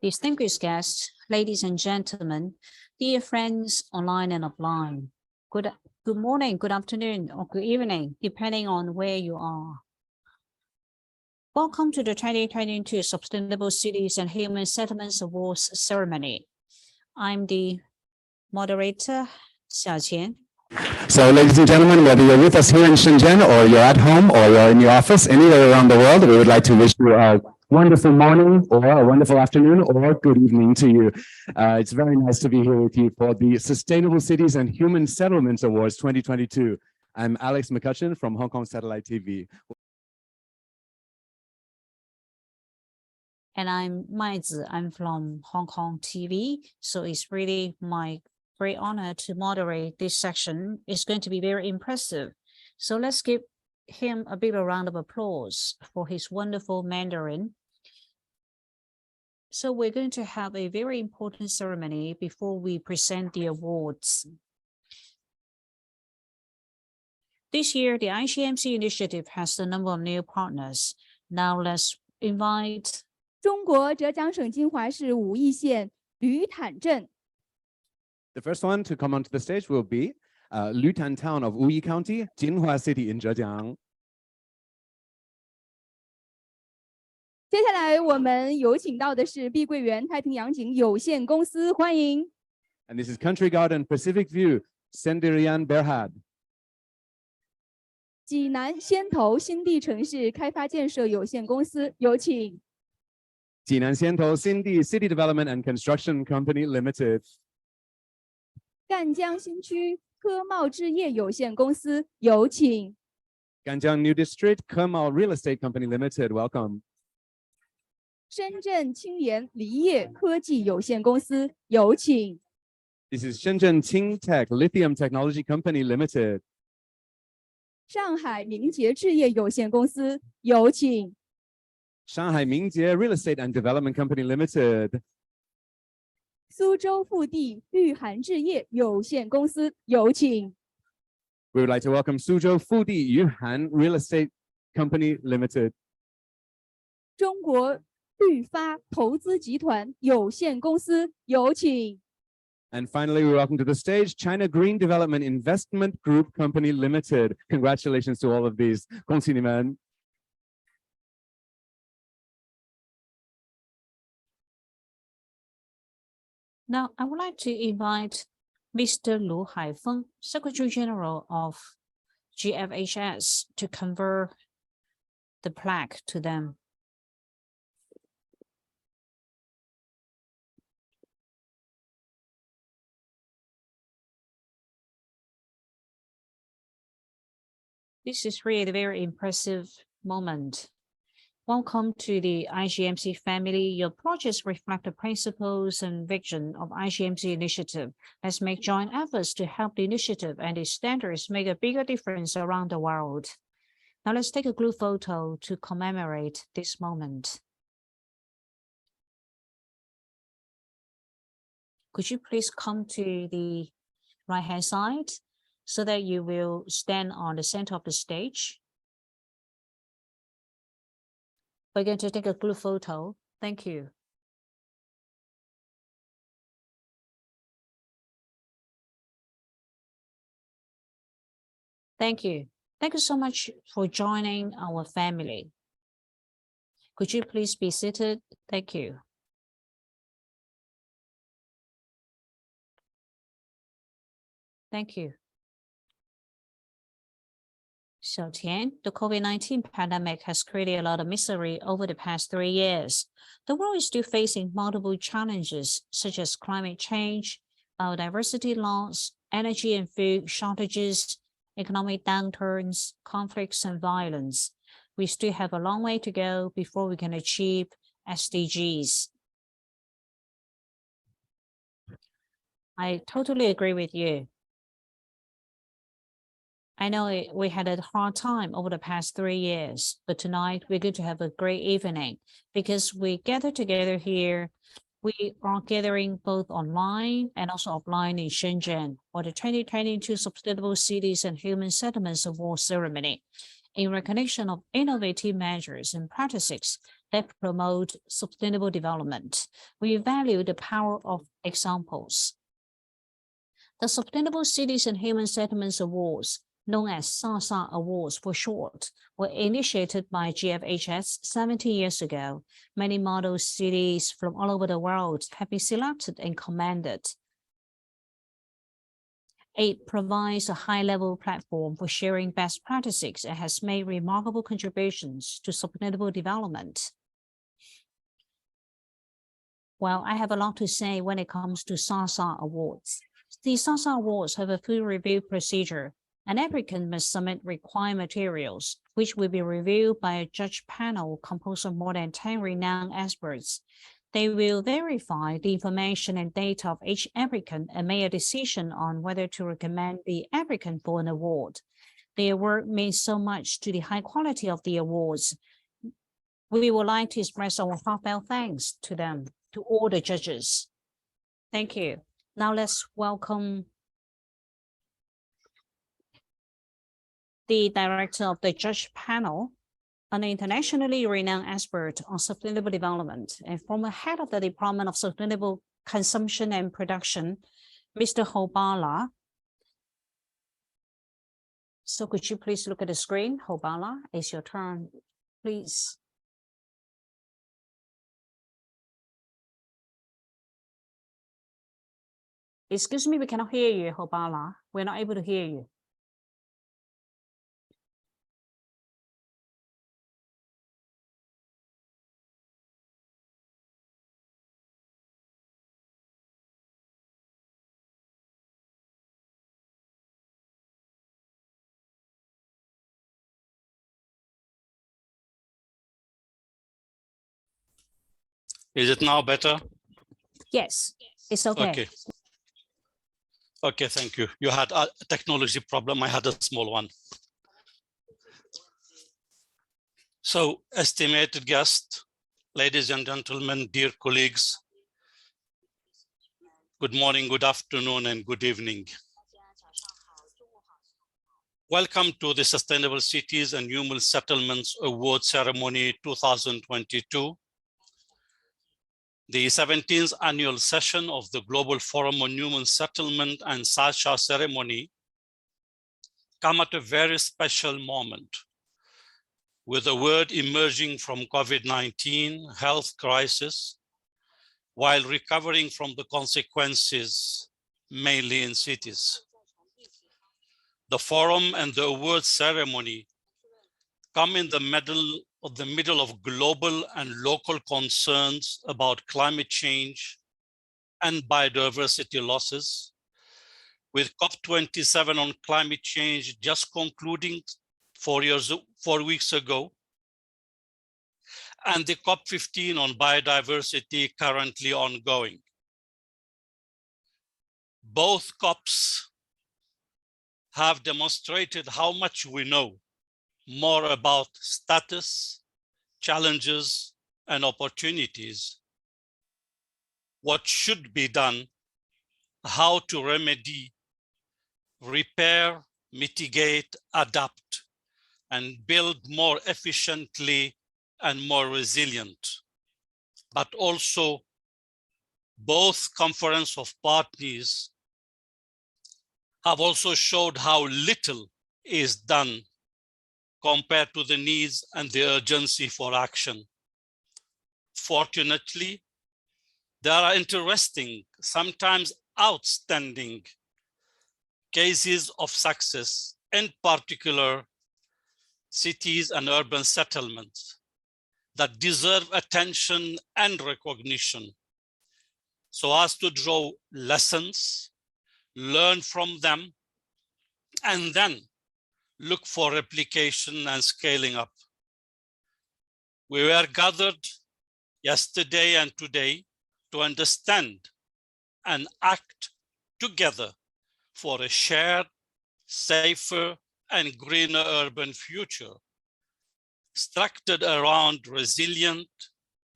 Distinguished guests, ladies and gentlemen, dear friends online and offline, good morning, good afternoon, or good evening, depending on where you are. Welcome to the 2022 Sustainable Cities and Human Settlements Awards ceremony. I'm the moderator, Jiacuo. So, ladies and gentlemen, whether you're with us here in Shenzhen or you're at home or you're in your office, anywhere around the world, we would like to wish you a wonderful morning or a wonderful afternoon or good evening to you. It's very nice to be here with you for the Sustainable Cities and Human Settlements Awards 2022. I'm Alex McCutcheon from Hong Kong Satellite TV. And I'm Maizi, I'm from Hong Kong TV. So it's really my great honor to moderate this section. It's going to be very impressive. So let's give him a big round of applause for his wonderful Mandarin. So we're going to have a very important ceremony before we present the awards. This year, the ICMC initiative has a number of new partners. Now let's invite 中国浙江省金华市武义县吕坦镇。 The first one to come onto the stage will be Lutan Town of Wuyi County, Jinhua City in Zhejiang. 接下来我们有请到的是碧桂园太平洋景有限公司，欢迎。 And this is Country Garden Pacific View, Sendirian Berhad. 济南先头新地城市开发建设有限公司，有请。 Jinan Xiantou Xindi City Development and Construction Company Limited. 赣江新区科贸置业有限公司，有请。 Ganjiang New District Kemao Real Estate Company Limited, welcome. 深圳青联锂业科技有限公司，有请。 This is Shenzhen Qingtech Lithium Technology Company Limited. 上海明捷置业有限公司，有请。 Shanghai Mingjie Real Estate and Development Company Limited. 苏州富地御寒置业有限公司，有请。 We would like to welcome Suzhou Fudi Yuhan Real Estate Company Limited. 中国绿发投资集团有限公司，有请。 And finally, we welcome to the stage China Green Development Investment Group Company Limited. Congratulations to all of these. 恭喜你们。 Now, I would like to invite Mr. Lu Haifeng, Secretary General of GFHS, to confer the plaque to them. This is really a very impressive moment. Welcome to the ICMC family. Your projects reflect the principles and vision of ICMC initiative. Let's make joint efforts to help the initiative and its standards make a bigger difference around the world. Now let's take a group photo to commemorate this moment. Could you please come to the right-hand side so that you will stand on the center of the stage? We're going to take a group photo. Thank you. Thank you. Thank you so much for joining our family. Could you please be seated? Thank you. Thank you. Xiaotian, the COVID-19 pandemic has created a lot of misery over the past 3 years. The world is still facing multiple challenges such as climate change, biodiversity loss, energy and food shortages, economic downturns, conflicts, and violence. We still have a long way to go before we can achieve SDGs. I totally agree with you. I know we had a hard time over the past 3 years, but tonight we're going to have a great evening because we gather together here. We are gathering both online and also offline in Shenzhen for the 2022 Sustainable Cities and Human Settlements Award ceremony in recognition of innovative measures and practices that that promote sustainable development. We value the power of examples. The Sustainable Cities and Human Settlements Awards, known as SASA Awards for short, were initiated by GFHS 70 years ago. Many model cities from all over the world have been selected and commended. It provides a high-level platform for sharing best practices and has made remarkable contributions to sustainable development. Well, I have a lot to say when it comes to SASA Awards. The SASA Awards have a full review procedure. An applicant must submit required materials, which will be reviewed by a judge panel composed of more than 10 renowned experts. They will verify the information and data of each applicant and make a decision on whether to recommend the applicant for an award. The award means so much to the high quality of the awards. We would like to express our heartfelt thanks to them, to all the judges. Thank you. Now let's welcome the director of the judge panel, an internationally renowned expert on sustainable development and former head of the Department of Sustainable Consumption and Production, Mr. Hoballah. So could you please look at the screen? Hoballah, it's your turn, please. Excuse me, we cannot hear you, Hoballah. We're not able to hear you. Is it now better? Yes, it's okay. Okay. Okay, thank you. You had a technology problem. I had a small one. So, estimated guest, ladies and gentlemen, dear colleagues, good morning, good afternoon, and good evening. Welcome to the Sustainable Cities and Human Settlements Award Ceremony 2022. The 17th annual session of the Global Forum on Human Settlement and SASA ceremony come at a very special moment, with the world emerging from COVID-19 health crisis while recovering from the consequences, mainly in cities. The forum and the award ceremony come in the middle of global and local concerns about climate change and biodiversity losses, with COP27 on climate change just concluding 4 weeks ago, and the COP15 on biodiversity currently ongoing. Both COPs have demonstrated how much we know more about status, challenges, and opportunities, what should be done, how to remedy, repair, mitigate, adapt, and build more efficiently and more resilient. But also, both Conference of Parties have also showed how little is done compared to the needs and the urgency for action. Fortunately, there are interesting, sometimes outstanding cases of success, in particular, cities and urban settlements that deserve attention and recognition, so as to draw lessons, learn from them, and then look for replication and scaling up. We were gathered yesterday and today to understand and act together for a shared, safer, and greener urban future, structured around resilient,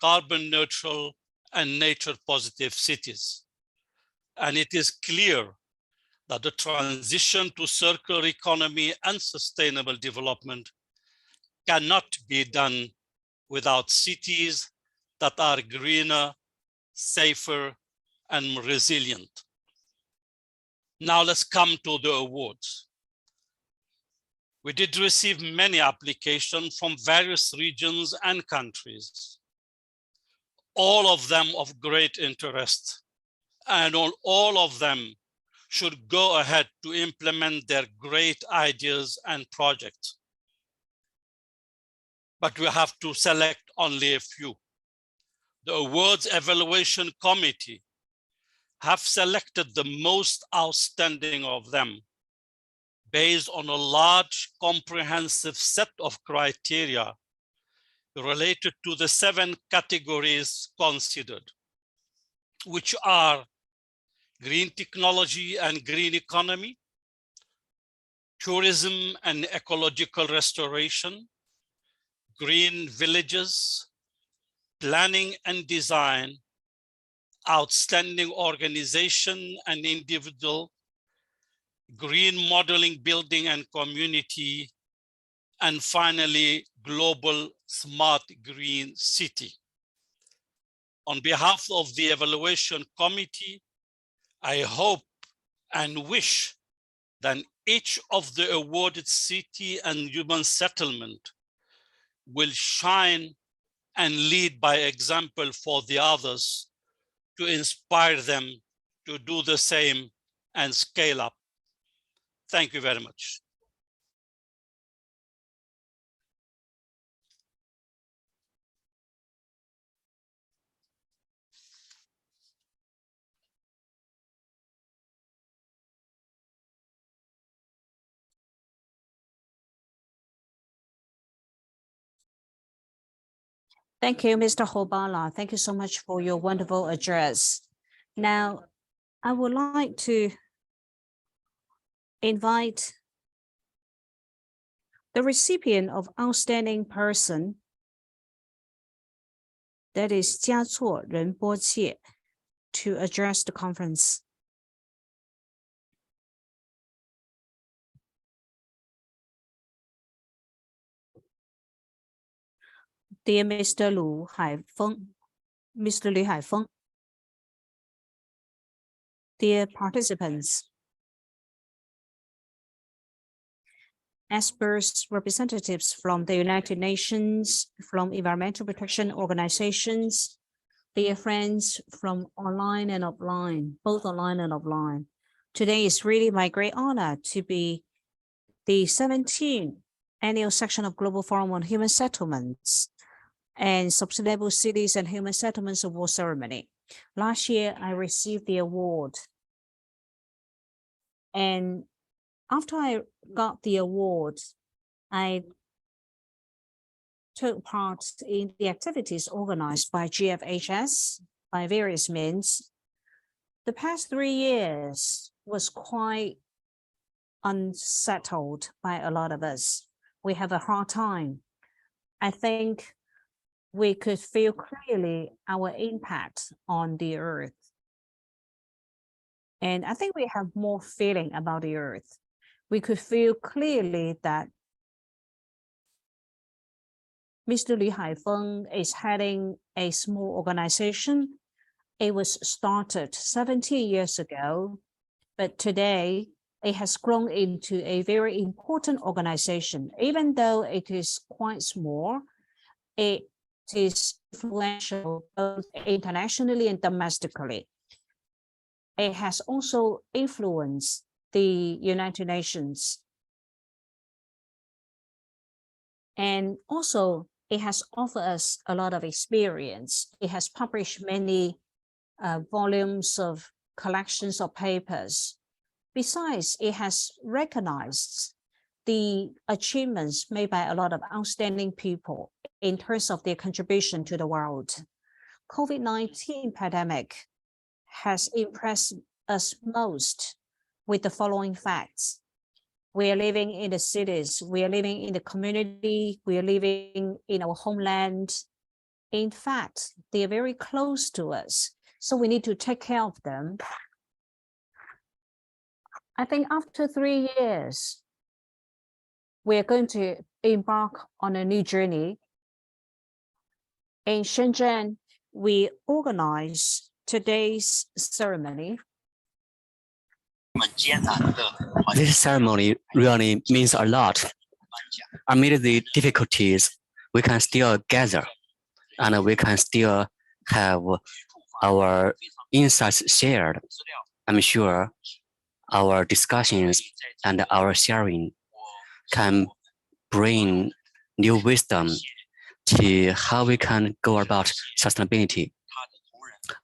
carbon neutral, and nature positive cities. And it is clear that the transition to circular economy and sustainable development cannot be done without cities that are greener, safer, and resilient. Now let's come to the awards. We did receive many applications from various regions and countries, all of them of great interest, and all of them should go ahead to implement their great ideas and projects. But we have to select only a few. The awards evaluation committee have selected the most outstanding of them based on a large comprehensive set of criteria related to the 7 categories considered, which are green technology and green economy, tourism and ecological restoration, green villages, planning and design, outstanding organization and individual, green modeling, building and community, and finally, global smart green city. On behalf of the evaluation committee, I hope and wish that each of the awarded city and human settlement will shine and lead by example for the others to inspire them to do the same and scale up. Thank you very much. Thank you, Mr. Hoballah. Thank you so much for your wonderful address. Now, I would like to invite the recipient of Outstanding Person, that is Jiacuo Rinpoche, to address the conference. Dear Mr. Lu Haifeng, dear participants, experts, representatives from the United Nations, from environmental protection organizations, dear friends from online and offline, both online and offline. Today is really my great honor to be the 17th annual section of Global Forum on Human Settlements and Sustainable Cities and Human Settlements Award Ceremony. Last year, I received the award. And after I got the award, I took part in the activities organized by GFHS by various means. The past 3 years was quite unsettled by a lot of us. We have a hard time. I think we could feel clearly our impact on the earth. And I think we have more feeling about the earth. We could feel clearly that Mr. Li Haifeng is heading a small organization. It was started 17 years ago, but today it has grown into a very important organization. Even though it is quite small, it is influential both internationally and domestically. It has also influenced the United Nations. And also, it has offered us a lot of experience. It has published many volumes of collections of papers. Besides, it has recognized the achievements made by a lot of outstanding people in terms of their contribution to the world. COVID-19 pandemic has impressed us most with the following facts. We are living in the cities, we are living in the community, we are living in our homeland. In fact, they are very close to us, so we need to take care of them. I think after 3 years, we are going to embark on a new journey. In Shenzhen, we organize today's ceremony. This ceremony really means a lot. Amid the difficulties, we can still gather and we can still have our insights shared. I'm sure our discussions and our sharing can bring new wisdom to how we can go about sustainability.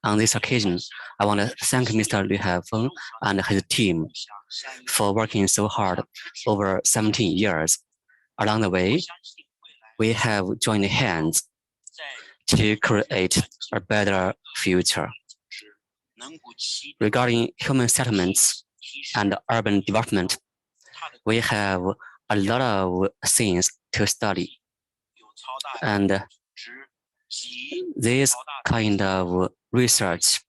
On this occasion, I want to thank Mr. Liu Haifeng and his team for working so hard over 17 years. Along the way, we have joined hands to create a better future. Regarding human settlements and urban development, we have a lot of things to study. And this kind of research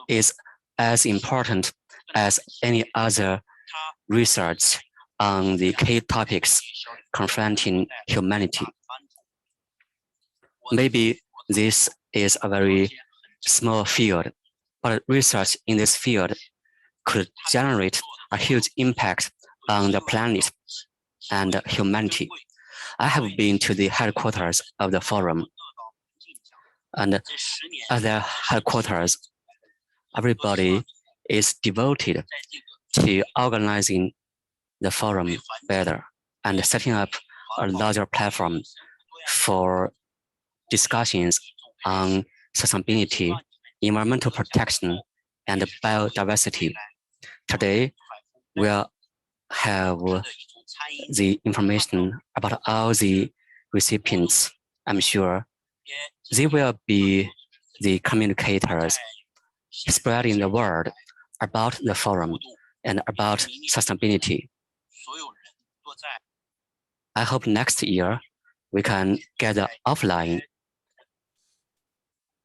is as important as any other research on the key topics confronting humanity. Maybe this is a very small field, but research in this field could generate a huge impact on the planet and humanity. I have been to the headquarters of the forum, and at the headquarters, everybody is devoted to organizing the forum better and setting up a larger platform for discussions on sustainability, environmental protection, and biodiversity. Today, we'll have the information about all the recipients. I'm sure they will be the communicators spreading the word about the forum and about sustainability. I hope next year we can gather offline.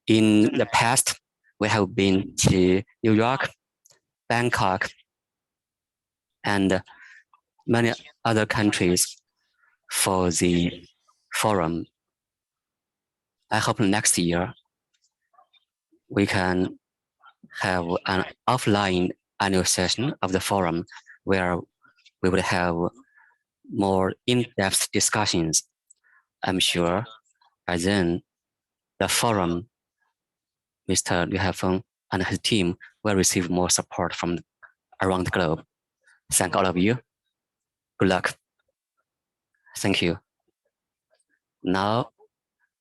In the past, we have been to New York, Bangkok, and many other countries for the forum. I hope next year we can have an offline annual session of the forum where we would have more in-depth discussions. I'm sure by then the forum, Mr. Liu Haifeng and his team will receive more support from around the globe. Thank all of you. Good luck. Thank you. Now,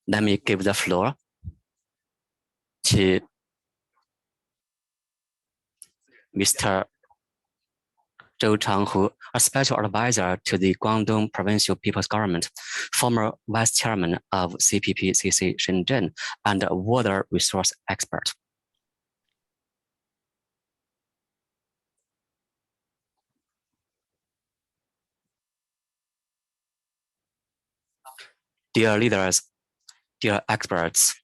let me give the floor to Mr. Zhou Changhu, a special advisor to the Guangdong Provincial People's Government, former vice chairman of CPPCC Shenzhen, and a water resource expert. Dear leaders, dear experts,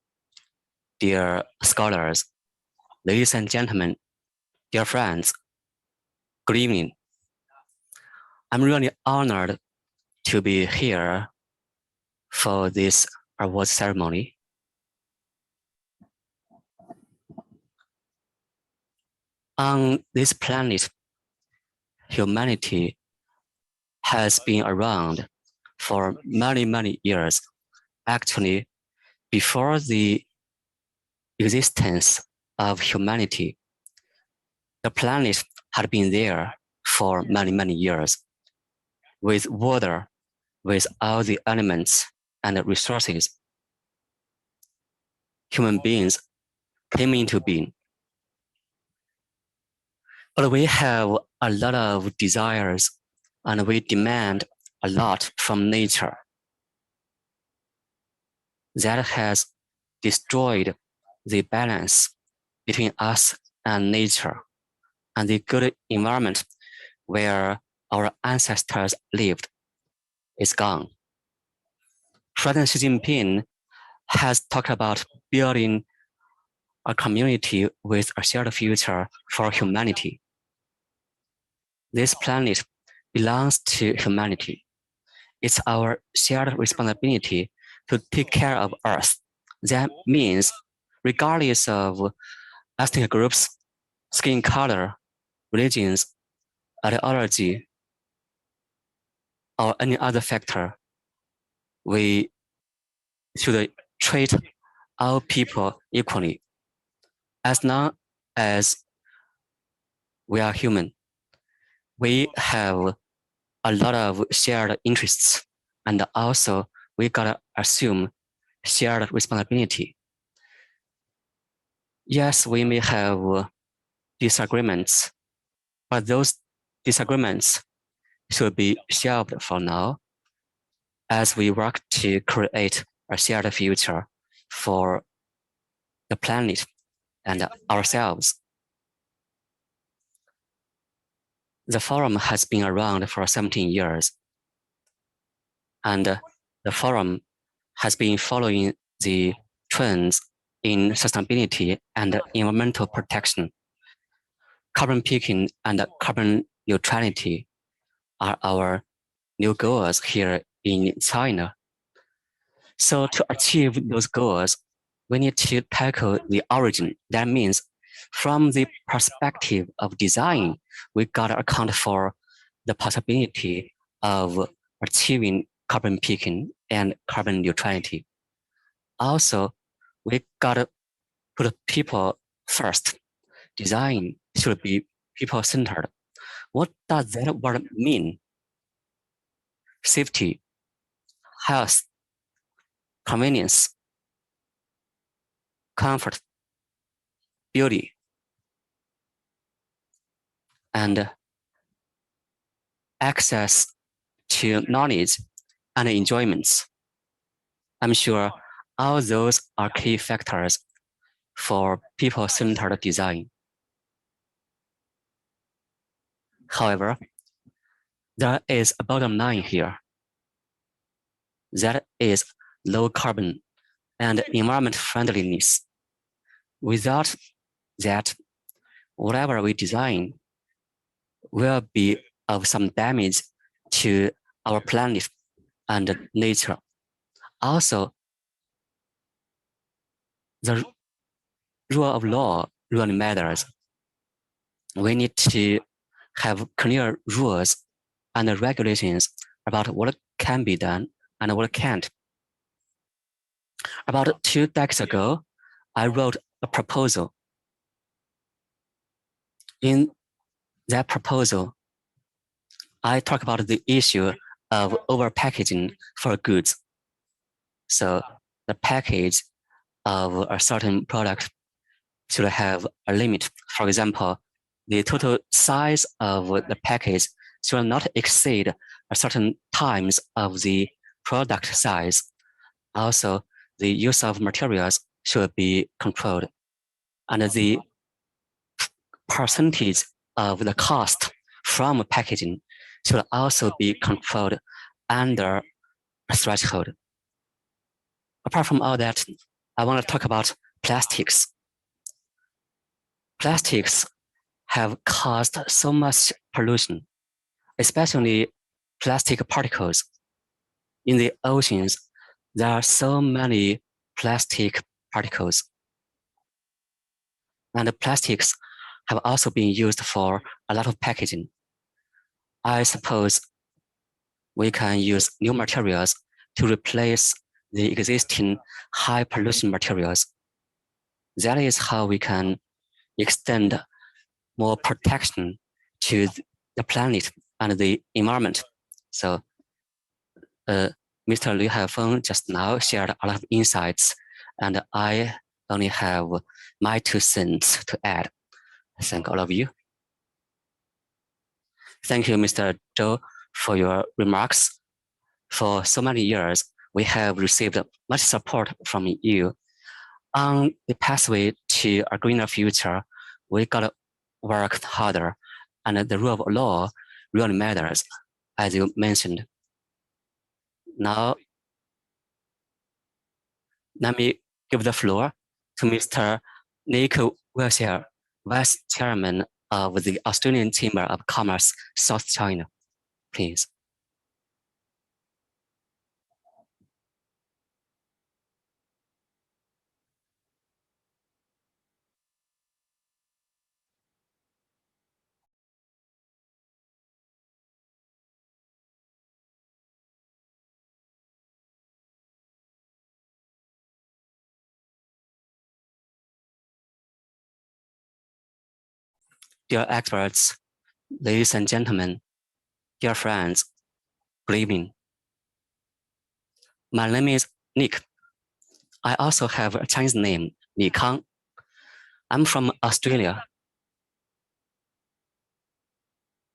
dear scholars, ladies and gentlemen, dear friends, good evening. I'm really honored to be here for this award ceremony. On this planet, humanity has been around for many, many years. Actually, before the existence of humanity, the planet had been there for many, many years, with water, with all the elements and resources. Human beings came into being. But we have a lot of desires and we demand a lot from nature. That has destroyed the balance between us and nature and the good environment where our ancestors lived is gone. President Xi Jinping has talked about building a community with a shared future for humanity. This planet belongs to humanity. It's our shared responsibility to take care of Earth That means regardless of ethnic groups, skin color, religions, ideology, or any other factor, we should treat all people equally. As long as we are human, we have a lot of shared interests, and also we gotta assume shared responsibility. Yes, we may have disagreements, but those disagreements should be shelved for now as we work to create a shared future for the planet and ourselves. The forum has been around for 17 years, and the forum has been following the trends in sustainability and environmental protection. Carbon peaking and carbon neutrality are our new goals here in China. So to achieve those goals, we need to tackle the origin. That means from the perspective of design, we gotta account for the possibility of achieving carbon peaking and carbon neutrality. Also, we gotta put people first. Design should be people-centered. What does that word mean? Safety, health, convenience, comfort, beauty, and access to knowledge and enjoyments. I'm sure all those are key factors for people-centered design. However, there is a bottom line here. That is low carbon and environment friendliness. Without that, whatever we design will be of some damage to our planet and nature. Also, the rule of law really matters. We need to have clear rules and regulations about what can be done and what can't. About 2 decades ago, I wrote a proposal. In that proposal, I talk about the issue of overpackaging for goods. So the package of a certain product should have a limit. For example, the total size of the package should not exceed a certain times of the product size. Also, the use of materials should be controlled. And the percentage of the cost from packaging should also be controlled under a threshold. Apart from all that, I want to talk about plastics. Plastics have caused so much pollution, especially plastic particles. In the oceans, there are so many plastic particles. And the plastics have also been used for a lot of packaging. I suppose we can use new materials to replace the existing high pollution materials. That is how we can extend more protection to the planet and the environment. So Mr. Liu Haifeng just now shared a lot of insights, and I only have my 2 cents to add. Thank all of you. Thank you, Mr. Zhou, for your remarks. For so many years, we have received much support from you. On the pathway to a greener future, we gotta work harder, and the rule of law really matters, as you mentioned. Now, let me give the floor to Mr. Nick Wilshire, Vice Chairman of the Australian Chamber of Commerce, South China. Please. dear experts, ladies and gentlemen, dear friends, good evening. My name is Nick. I also have a Chinese name, Ni Kang. I'm from Australia.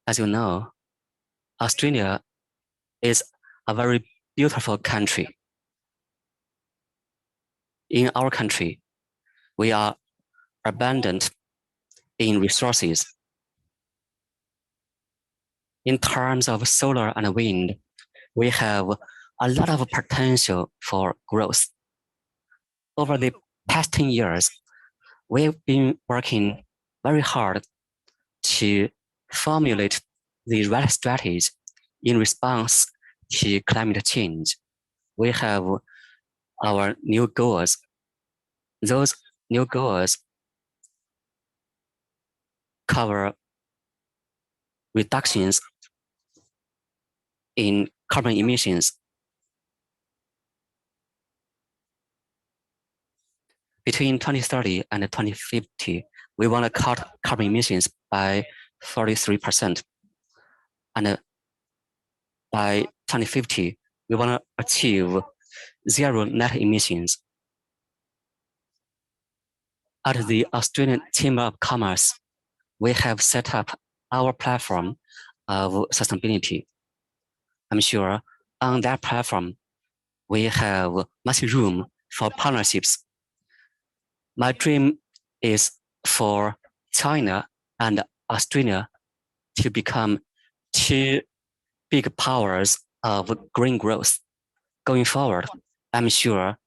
As you know, Australia is a very beautiful country. In our country, we are abundant in resources. In terms of solar and wind, we have a lot of potential for growth. Over the past 10 years, we've been working very hard to formulate the right strategies in response to climate change. We have our new goals. Those new goals cover reductions in carbon emissions. Between 2030 and 2050, we want to cut carbon emissions by 43%. And by 2050, we want to achieve zero net emissions. At the Australian Chamber of Commerce, we have set up our platform of sustainability. I'm sure on that platform, we have much room for partnerships. My dream is for China and Australia to become two big powers of green growth. Going forward, I'm sure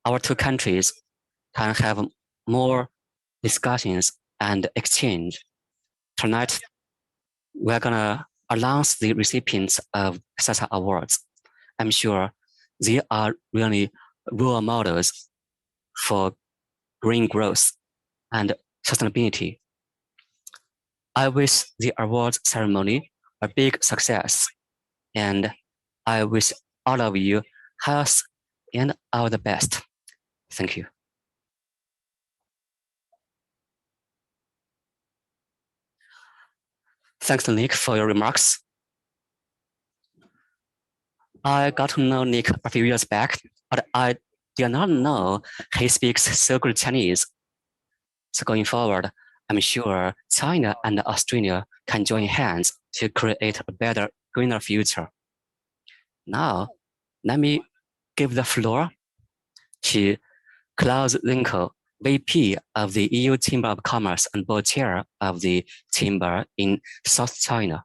our two countries can have more discussions and exchange. Tonight, we're gonna announce the recipients of such awards. I'm sure they are really role models for green growth and sustainability. I wish the awards ceremony a big success, and I wish all of you health and all the best. Thank you. Thanks, Nick, for your remarks. I got to know Nick a few years back, but I did not know he speaks so good Chinese. So going forward, I'm sure China and Australia can join hands to create a better, greener future. Now, let me give the floor to Klaus Rinkel, VP of the EU Chamber of Commerce and board chair of the Chamber in South China.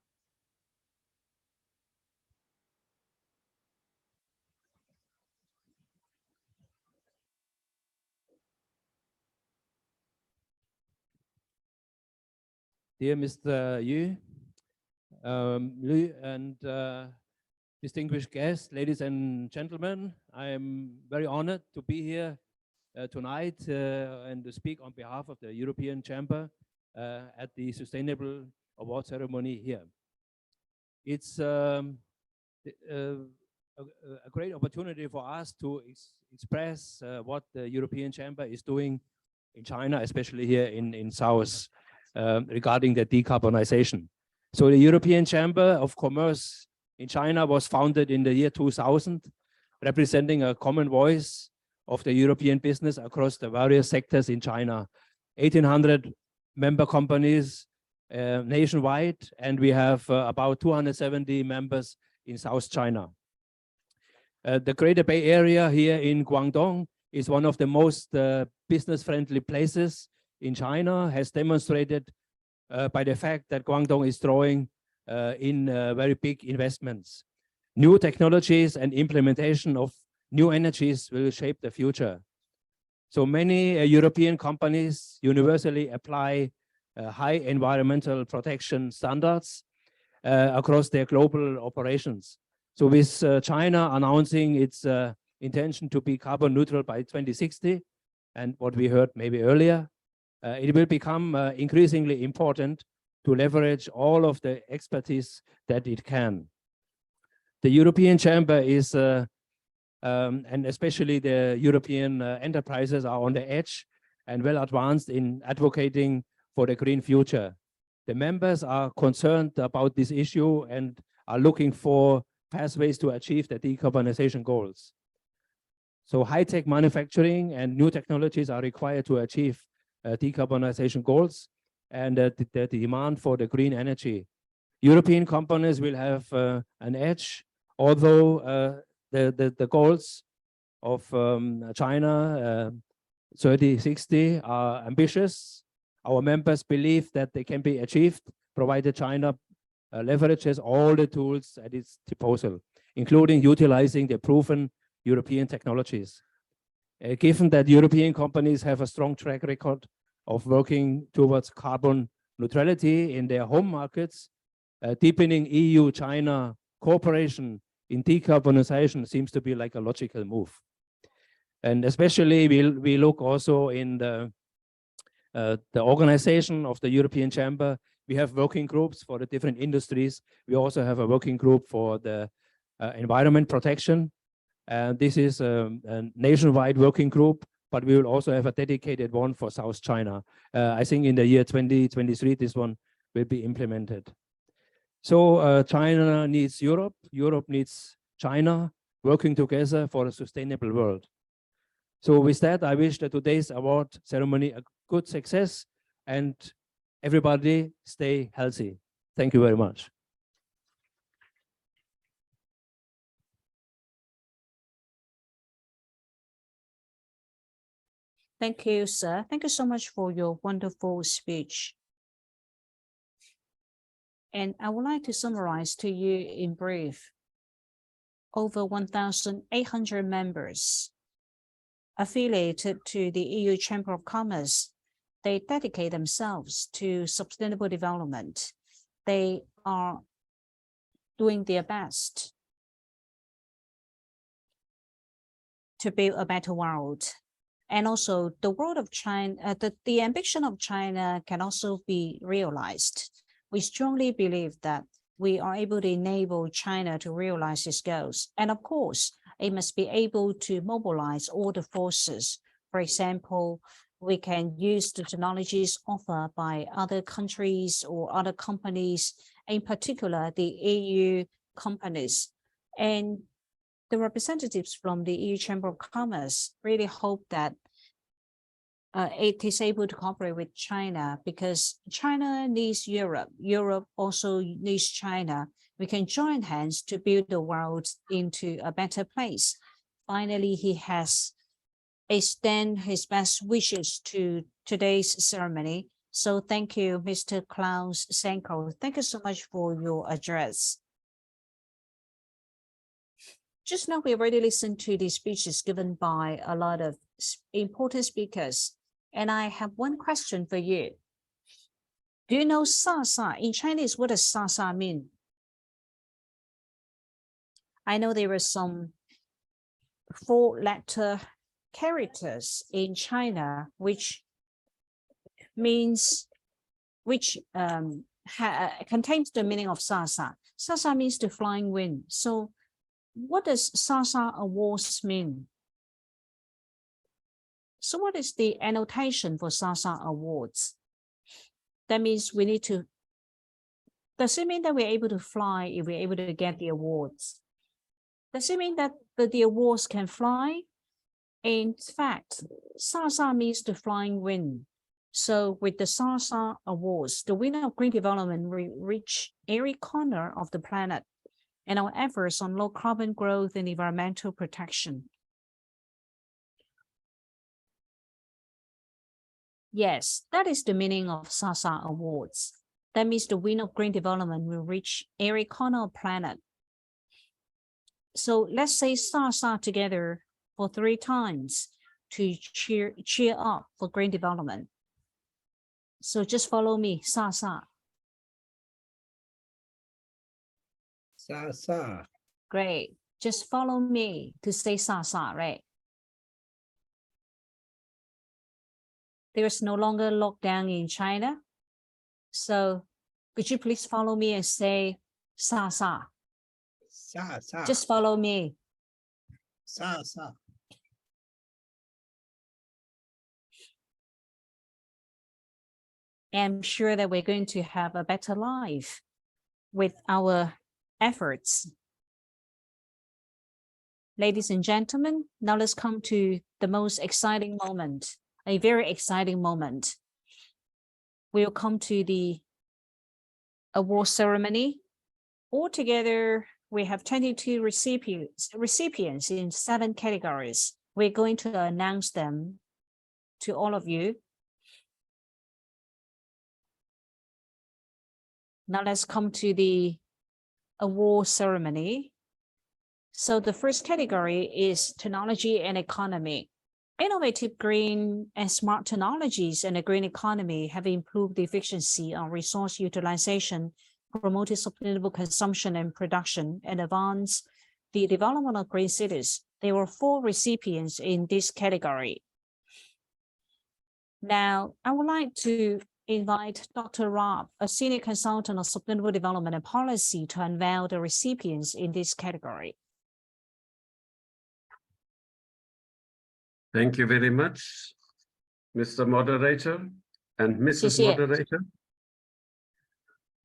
Dear Mr. Yu, Liu and distinguished guests, ladies and gentlemen, I am very honored to be here tonight and to speak on behalf of the European Chamber at the Sustainable Award ceremony here. It's a great opportunity for us to express what the European Chamber is doing in China, especially here in South, regarding the decarbonization. So the European Chamber of Commerce in China was founded in the year 2000, representing a common voice of the European business across the various sectors in China. 1,800 member companies nationwide, and we have about 270 members in South China. The Greater Bay Area here in Guangdong is one of the most business-friendly places in China, has demonstrated by the fact that Guangdong is drawing in very big investments. New technologies and implementation of new energies will shape the future. So many European companies universally apply high environmental protection standards across their global operations. So with China announcing its intention to be carbon neutral by 2060, and what we heard maybe earlier, it will become increasingly important to leverage all of the expertise that it can. The European Chamber is, and especially the European enterprises are on the edge and well advanced in advocating for the green future. The members are concerned about this issue and are looking for pathways to achieve the decarbonization goals. So high-tech manufacturing and new technologies are required to achieve decarbonization goals and the demand for the green energy. European companies will have an edge, although the goals of China 30-60 are ambitious. Our members believe that they can be achieved, provided China leverages all the tools at its disposal, including utilizing the proven European technologies. Given that European companies have a strong track record of working towards carbon neutrality in their home markets, deepening EU-China cooperation in decarbonization seems to be like a logical move. And especially we look also in the organization of the European Chamber. We have working groups for the different industries. We also have a working group for the environment protection. And this is a nationwide working group, but we will also have a dedicated one for South China. I think in the year 2023, this one will be implemented. So China needs Europe, Europe needs China, working together for a sustainable world. So with that, I wish that today's award ceremony a good success and everybody stay healthy. Thank you very much. Thank you, sir. Thank you so much for your wonderful speech. And I would like to summarize to you in brief. Over 1,800 members affiliated to the EU Chamber of Commerce. They dedicate themselves to sustainable development. They are doing their best to build a better world. And also the world of China, the ambition of China can also be realized. We strongly believe that we are able to enable China to realize its goals. And of course, it must be able to mobilize all the forces. For example, we can use the technologies offered by other countries or other companies, in particular the EU companies. And the representatives from the EU Chamber of Commerce really hope that it is able to cooperate with China, because China needs Europe. Europe also needs China. We can join hands to build the world into a better place. Finally, he has extended his best wishes to today's ceremony. So thank you, Mr. Klaus Senko. Thank you so much for your address. Just now, we already listened to the speeches given by a lot of important speakers. And I have one question for you. Do you know Sa? In Chinese, what does Sa mean? I know there are some 4-letter characters in China, which means, contains the meaning of Sa. Sa means the flying wind. So what does Sa Awards mean? So what is the annotation for Sa Awards? That means we need to, does it mean that we're able to fly if we're able to get the awards? Does it mean that the awards can fly? In fact, Sa means the flying wind. So with the Sa Awards, the winner of green development will reach every corner of the planet, and our efforts on low carbon growth and environmental protection. Yes, that is the meaning of Sa Awards. That means the winner of green development will reach every corner of the planet. So let's say Sa together for 3 times to cheer up for green development. So just follow me, Sa. Sa. Great. Just follow me to say Sa, right? There's no longer lockdown in China. So could you please follow me and say Sa? Sa. Just follow me. Sa. I'm sure that we're going to have a better life with our efforts. Ladies and gentlemen, now let's come to the most exciting moment, a very exciting moment. We'll come to the award ceremony. Altogether, we have 22 recipients in 7 categories. We're going to announce them to all of you. Now let's come to the award ceremony. So the first category is technology and economy. Innovative green and smart technologies and the green economy have improved the efficiency on resource utilization, promoted sustainable consumption and production, and advanced the development of green cities. There were 4 recipients in this category. Now, I would like to invite Dr. Rob, a senior consultant on sustainable development and policy, to unveil the recipients in this category. Thank you very much, Mr. Moderator and Mrs. 谢谢。 Moderator.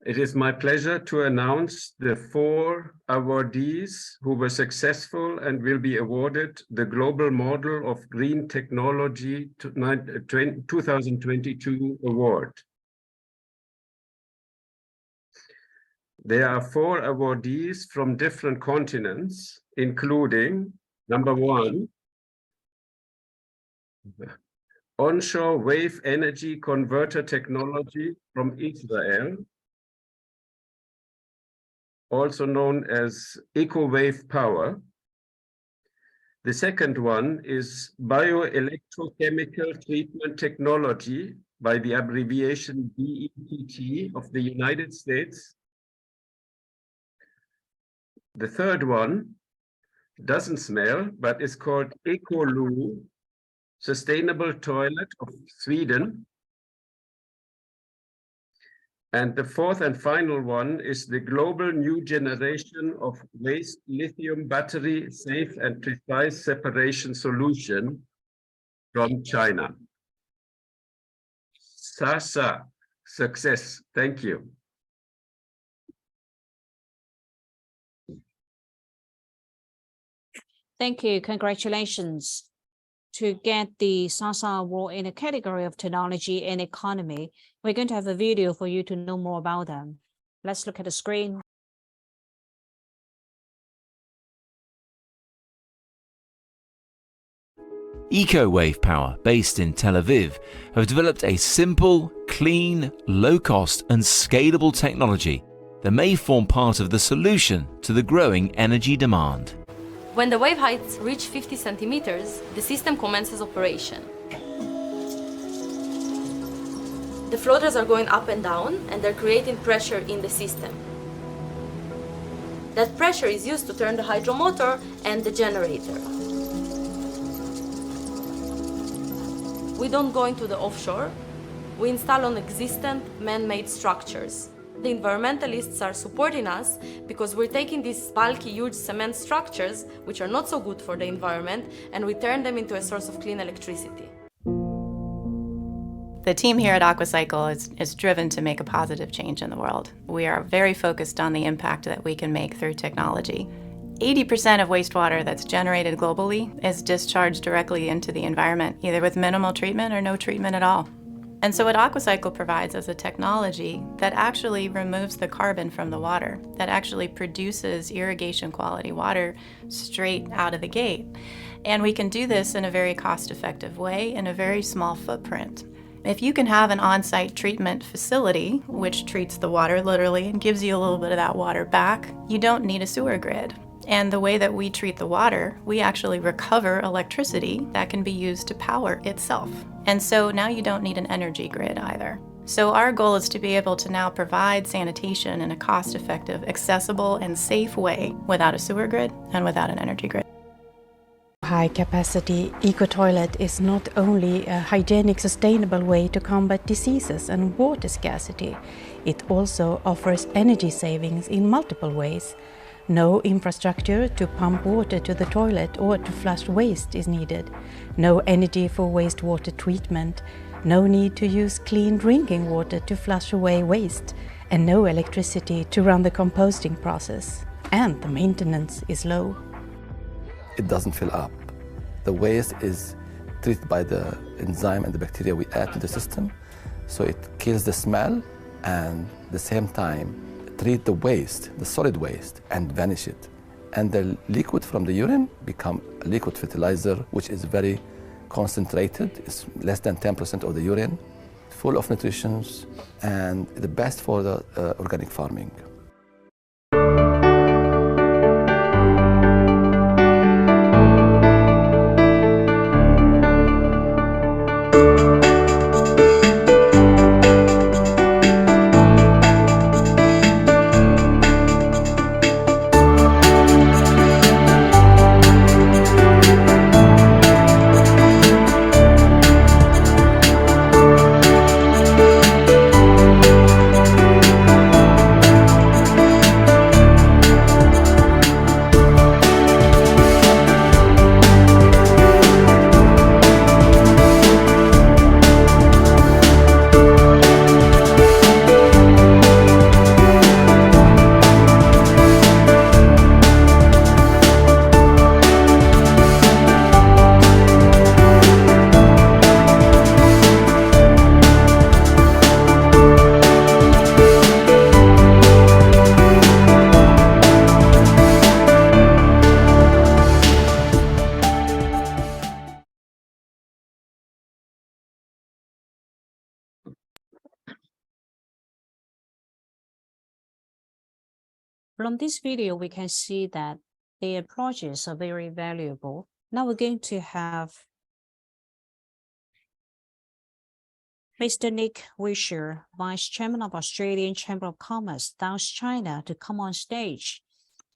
It is my pleasure to announce the 4 awardees who were successful and will be awarded the Global Model of Green Technology 2022 Award. There are 4 awardees from different continents, including number 1, onshore wave energy converter technology from Israel, also known as EcoWave Power. The second one is bioelectrochemical treatment technology by the abbreviation BETT of the United States. The third one doesn't smell, but is called EcoLoo, Sustainable Toilet of Sweden. And the fourth and final one is the Global New Generation of Waste Lithium Battery Safe and Precise Separation Solution from China. Sasa, success. Thank you. Thank you. Congratulations. To get the SASA award in the category of technology and economy, we're going to have a video for you to know more about them. Let's look at the screen. EcoWave Power, based in Tel Aviv, have developed a simple, clean, low-cost and scalable technology that may form part of the solution to the growing energy demand. When the wave heights reach 50 centimeters, the system commences operation. The floaters are going up and down, and they're creating pressure in the system. That pressure is used to turn the hydromotor and the generator. We don't go into the offshore. We install on existing man-made structures. The environmentalists are supporting us because we're taking these bulky, huge cement structures, which are not so good for the environment, and we turn them into a source of clean electricity. The team here at Aquacycle is driven to make a positive change in the world. We are very focused on the impact that we can make through technology. 80% of wastewater that's generated globally is discharged directly into the environment, either with minimal treatment or no treatment at all. And so what Aquacycle provides is a technology that actually removes the carbon from the water, that actually produces irrigation quality water straight out of the gate. And we can do this in a very cost-effective way in a very small footprint. If you can have an on-site treatment facility, which treats the water literally and gives you a little bit of that water back, you don't need a sewer grid. And the way that we treat the water, we actually recover electricity that can be used to power itself. And so now you don't need an energy grid either. So our goal is to be able to now provide sanitation in a cost-effective, accessible, and safe way without a sewer grid and without an energy grid. High-capacity eco-toilet is not only a hygienic, sustainable way to combat diseases and water scarcity, it also offers energy savings in multiple ways. No infrastructure to pump water to the toilet or to flush waste is needed. No energy for wastewater treatment. No need to use clean drinking water to flush away waste, and no electricity to run the composting process. And the maintenance is low. It doesn't fill up. The waste is treated by the enzyme and the bacteria we add to the system, so it kills the smell and at the same time treat the waste, the solid waste, and vanish it. And the liquid from the urine become a liquid fertilizer, which is very concentrated. It's less than 10% of the urine, full of nutrition, and the best for the organic farming. From this video, we can see that the approaches are very valuable. Now we're going to have Mr. Nick Wisher, Vice Chairman of Australian Chamber of Commerce, South China, to come on stage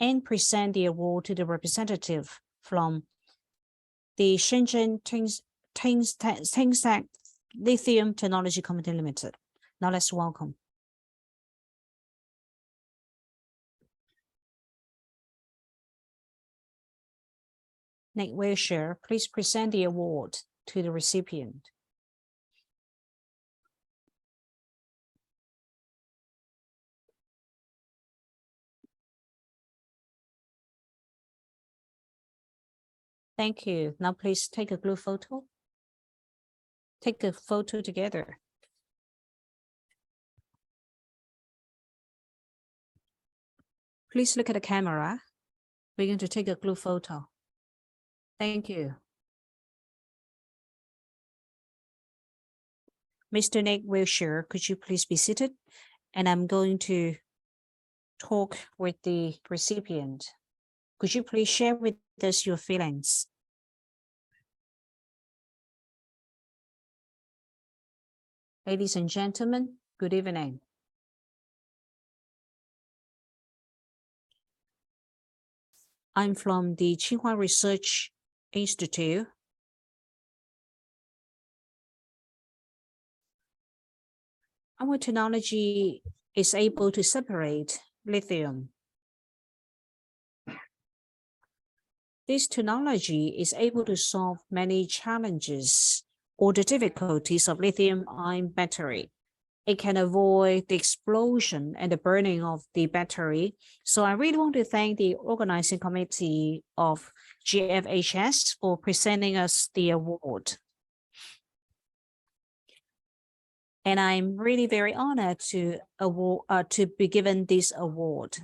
and present the award to the representative from the Shenzhen Tencent Lithium Technology Company Limited. Now let's welcome. Nick Wisher, please present the award to the recipient. Thank you. Now please take a group photo. Take a photo together. Please look at the camera. We're going to take a group photo. Thank you. Mr. Nick Wilshire, could you please be seated? And I'm going to talk with the recipient. Could you please share with us your feelings? Ladies and gentlemen, good evening. I'm from the Tsinghua Research Institute. Our technology is able to separate lithium. This technology is able to solve many challenges or the difficulties of lithium-ion battery. It can avoid the explosion and the burning of the battery. So I really want to thank the organizing committee of GFHS for presenting us the award. And I'm really very honored to be given this award.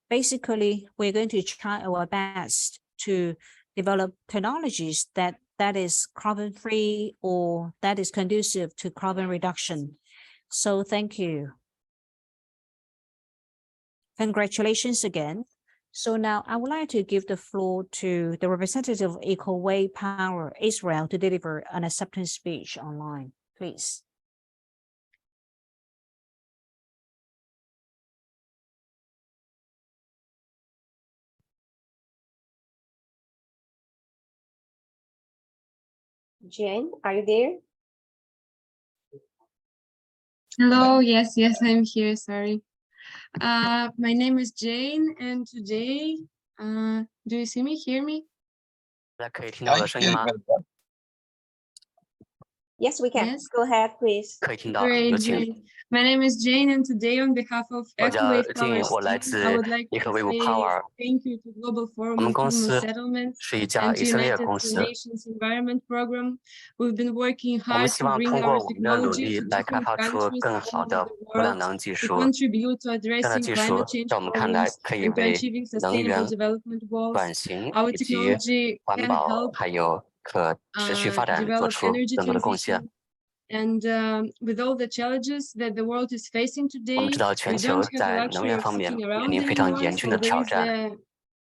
Basically, we're going to try our best to develop technologies that is carbon-free or that is conducive to carbon reduction. So thank you. Congratulations again. So now I would like to give the floor to the representative of Eco Way Power Israel to deliver an acceptance speech online, please. Jane, are you there? Hello, yes, I'm here, sorry. My name is Jane, and today, do you see me, hear me? Yes, we can. Yes. Go ahead, please. 可以听到， Great, 有请。 great. My name is Jane, and today, on behalf of 我叫 EcoWave 金颖， Power's 我来 team, 自 I would like 尼 to 可维吾 say Power。 thank you to Global 我 Forum 们 on 公 Human 司 Settlements 是一家 and 以 to 色列 United 公司。 Nations Environment Program. We've been working 我们 hard 希 to 望 bring 通过 our 我们的努 technology 力 to 来开 different 发出 countries 更 all 好 over 的 the 无量 world 能技 to 术。 contribute to 这样的 addressing 技术 climate change 在我们看来 problems 可以 and to 为 achieving 能源 sustainable development goals. 转型 Our 以及 technology 环 can 保 help 还有可持续发展做 develop 出 energy 更多的贡献。 transition. And with all the challenges that the world is facing 我们 today, 知道 we 全球 don't have the 在能 luxury 源 of 方面 sitting 面 around 临非常 anymore. 严峻 So 的 there 挑 is 战。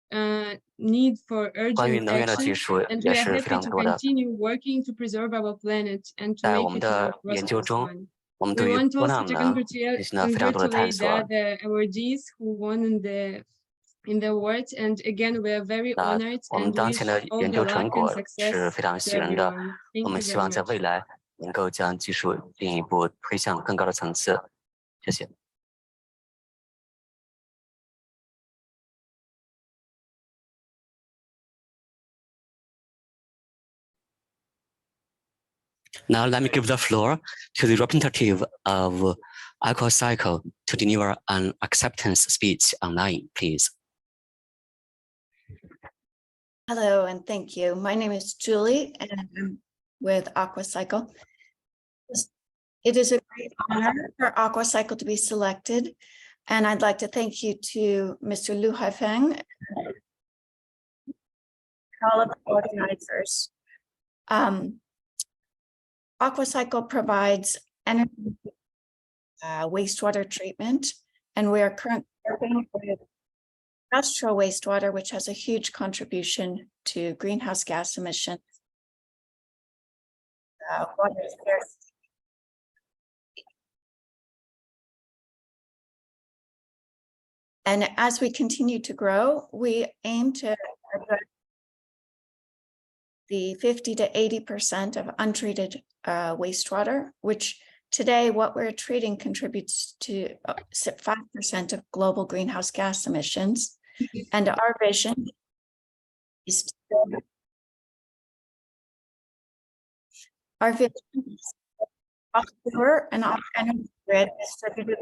a need for 关于 urgent 能源的技 action, 术 and 也 we are 是非 happy 常 to 多的。 continue working to preserve our planet and to 在 make 我们 it a more 的研究 prosperous 中， one. 我们 We 对于 want 多 also 量 to 能进行了非常多的探 congratulate 索。 the awardees who won in the awards. And again, we are very 那 honored 我们 and 当 wish 前的 all 研 the 究 luck 成 and 果 success 是非常 to 喜人的。 everyone. Thank 我 you 们希 very 望在 much. 未来能够将技术进一步推向更高的层次。谢谢。 Now let me give the floor to the representative of EcoCycle to deliver an acceptance speech online, please. Hello and thank you. My name is Julie and I'm with AquaCycle. It is a great honor for AquaCycle to be selected, and I'd like to thank you to Mr. Lu Haifeng and all of the organizers. AquaCycle provides energy wastewater treatment, and we are currently working with industrial wastewater, which has a huge contribution to greenhouse gas emissions. Water scarcity. And as we continue to grow, we aim to address the 50 to 80% of untreated wastewater, which today what we're treating contributes to 5% of global greenhouse gas emissions. And our vision is to build our vision is off-sewer and off-energy grid distributed.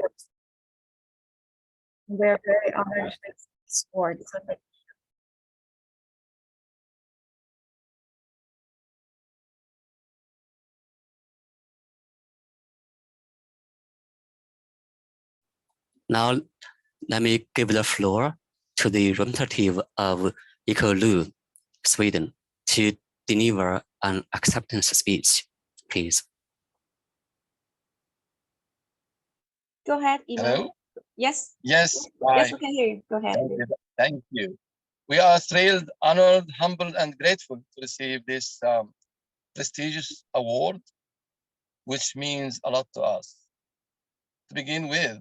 We're very honored to support. So now, let me give the floor to the representative of EcoLu, Sweden, to deliver an acceptance speech, please. Go ahead, Email. Hello? Yes. Yes. Yes, Hi. we can hear you. Go ahead. Thank you. We are thrilled, honored, humbled, and grateful to receive this prestigious award, which means a lot to us. To begin with,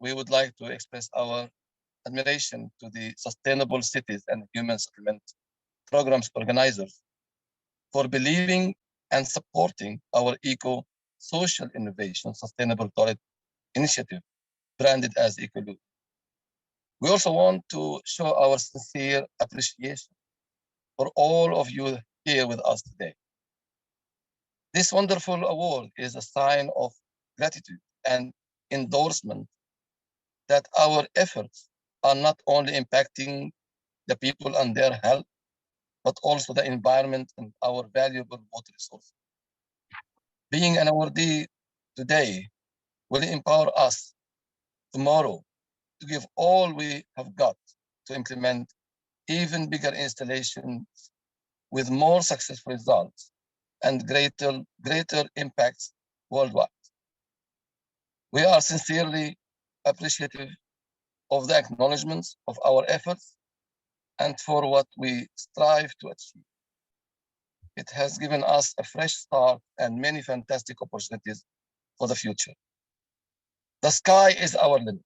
we would like to express our admiration to the Sustainable Cities and Human Settlement Programs organizers for believing and supporting our eco-social innovation sustainable toilet initiative, branded as EcoLu. We also want to show our sincere appreciation for all of you here with us today. This wonderful award is a sign of gratitude and endorsement that our efforts are not only impacting the people and their health, but also the environment and our valuable water resources. Being an awardee today will empower us tomorrow to give all we have got to implement even bigger installations with more successful results and greater impacts worldwide. We are sincerely appreciative of the acknowledgements of our efforts and for what we strive to achieve. It has given us a fresh start and many fantastic opportunities for the future. The sky is our limit.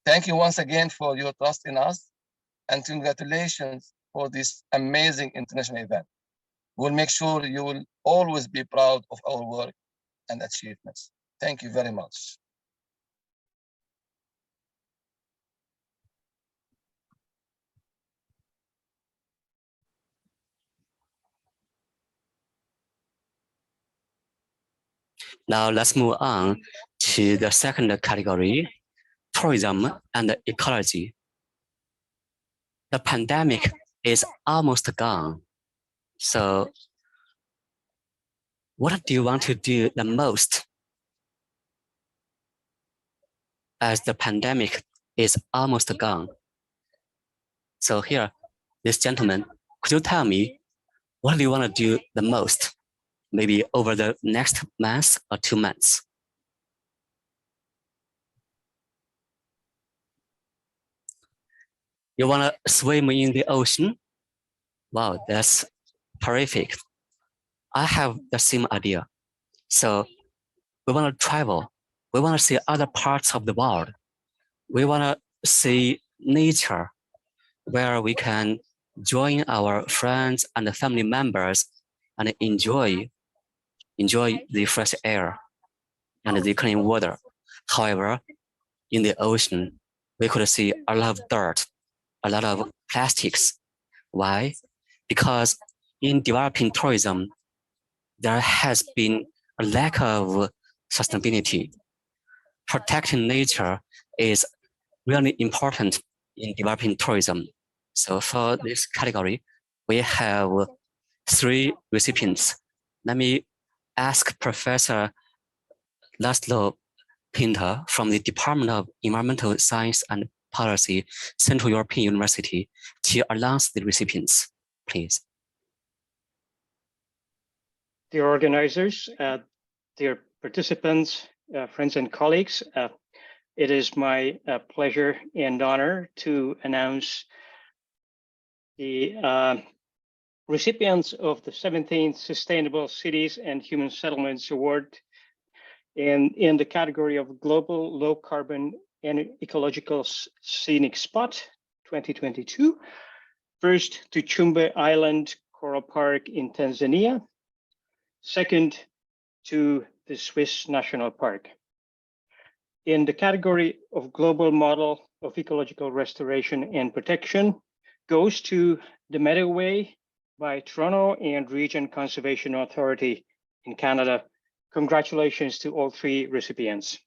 Thank you once again for your trust in us, and congratulations for this amazing international event. We'll make sure you will always be proud of our work and achievements. Thank you very much. Now let's move on to the second category, tourism and ecology. The pandemic is almost gone. So what do you want to do the most as the pandemic is almost gone? So here, this gentleman, could you tell me what do you want to do the most, maybe over the next month or 2 months? You want to swim in the ocean? Wow, that's terrific. I have the same idea. So we want to travel. We want to see other parts of the world. We want to see nature where we can join our friends and family members and enjoy the fresh air and the clean water. However, in the ocean, we could see a lot of dirt, a lot of plastics. Why? Because in developing tourism, there has been a lack of sustainability. Protecting nature is really important in developing tourism. So for this category, we have 3 recipients. Let me ask Professor Laszlo Pinter from the Department of Environmental Science and Policy, Central European University, to announce the recipients, please. Dear organizers, dear participants, friends and colleagues, it is my pleasure and honor to announce the recipients of the 17th Sustainable Cities and Human Settlements Award in the category of Global Low Carbon and Ecological Scenic Spot 2022. First to Chumbe Island Coral Park in Tanzania. Second to the Swiss National Park. In the category of Global Model of Ecological Restoration and Protection goes to the Meadoway by Toronto and Region Conservation Authority in Canada. Congratulations to all 3 recipients.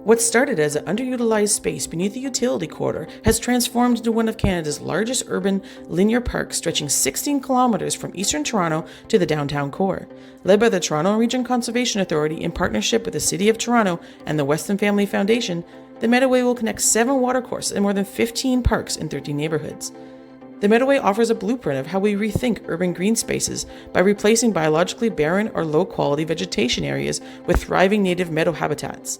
What started as an underutilized space beneath the utility corridor has transformed into one of Canada's largest urban linear parks, stretching 16 kilometers from eastern Toronto to the downtown core. Led by the Toronto Region Conservation Authority in partnership with the City of Toronto and the Weston Family Foundation, the Meadoway will connect 7 watercourses and more than 15 parks in 13 neighborhoods. The Meadoway offers a blueprint of how we rethink urban green spaces by replacing biologically barren or low-quality vegetation areas with thriving native meadow habitats.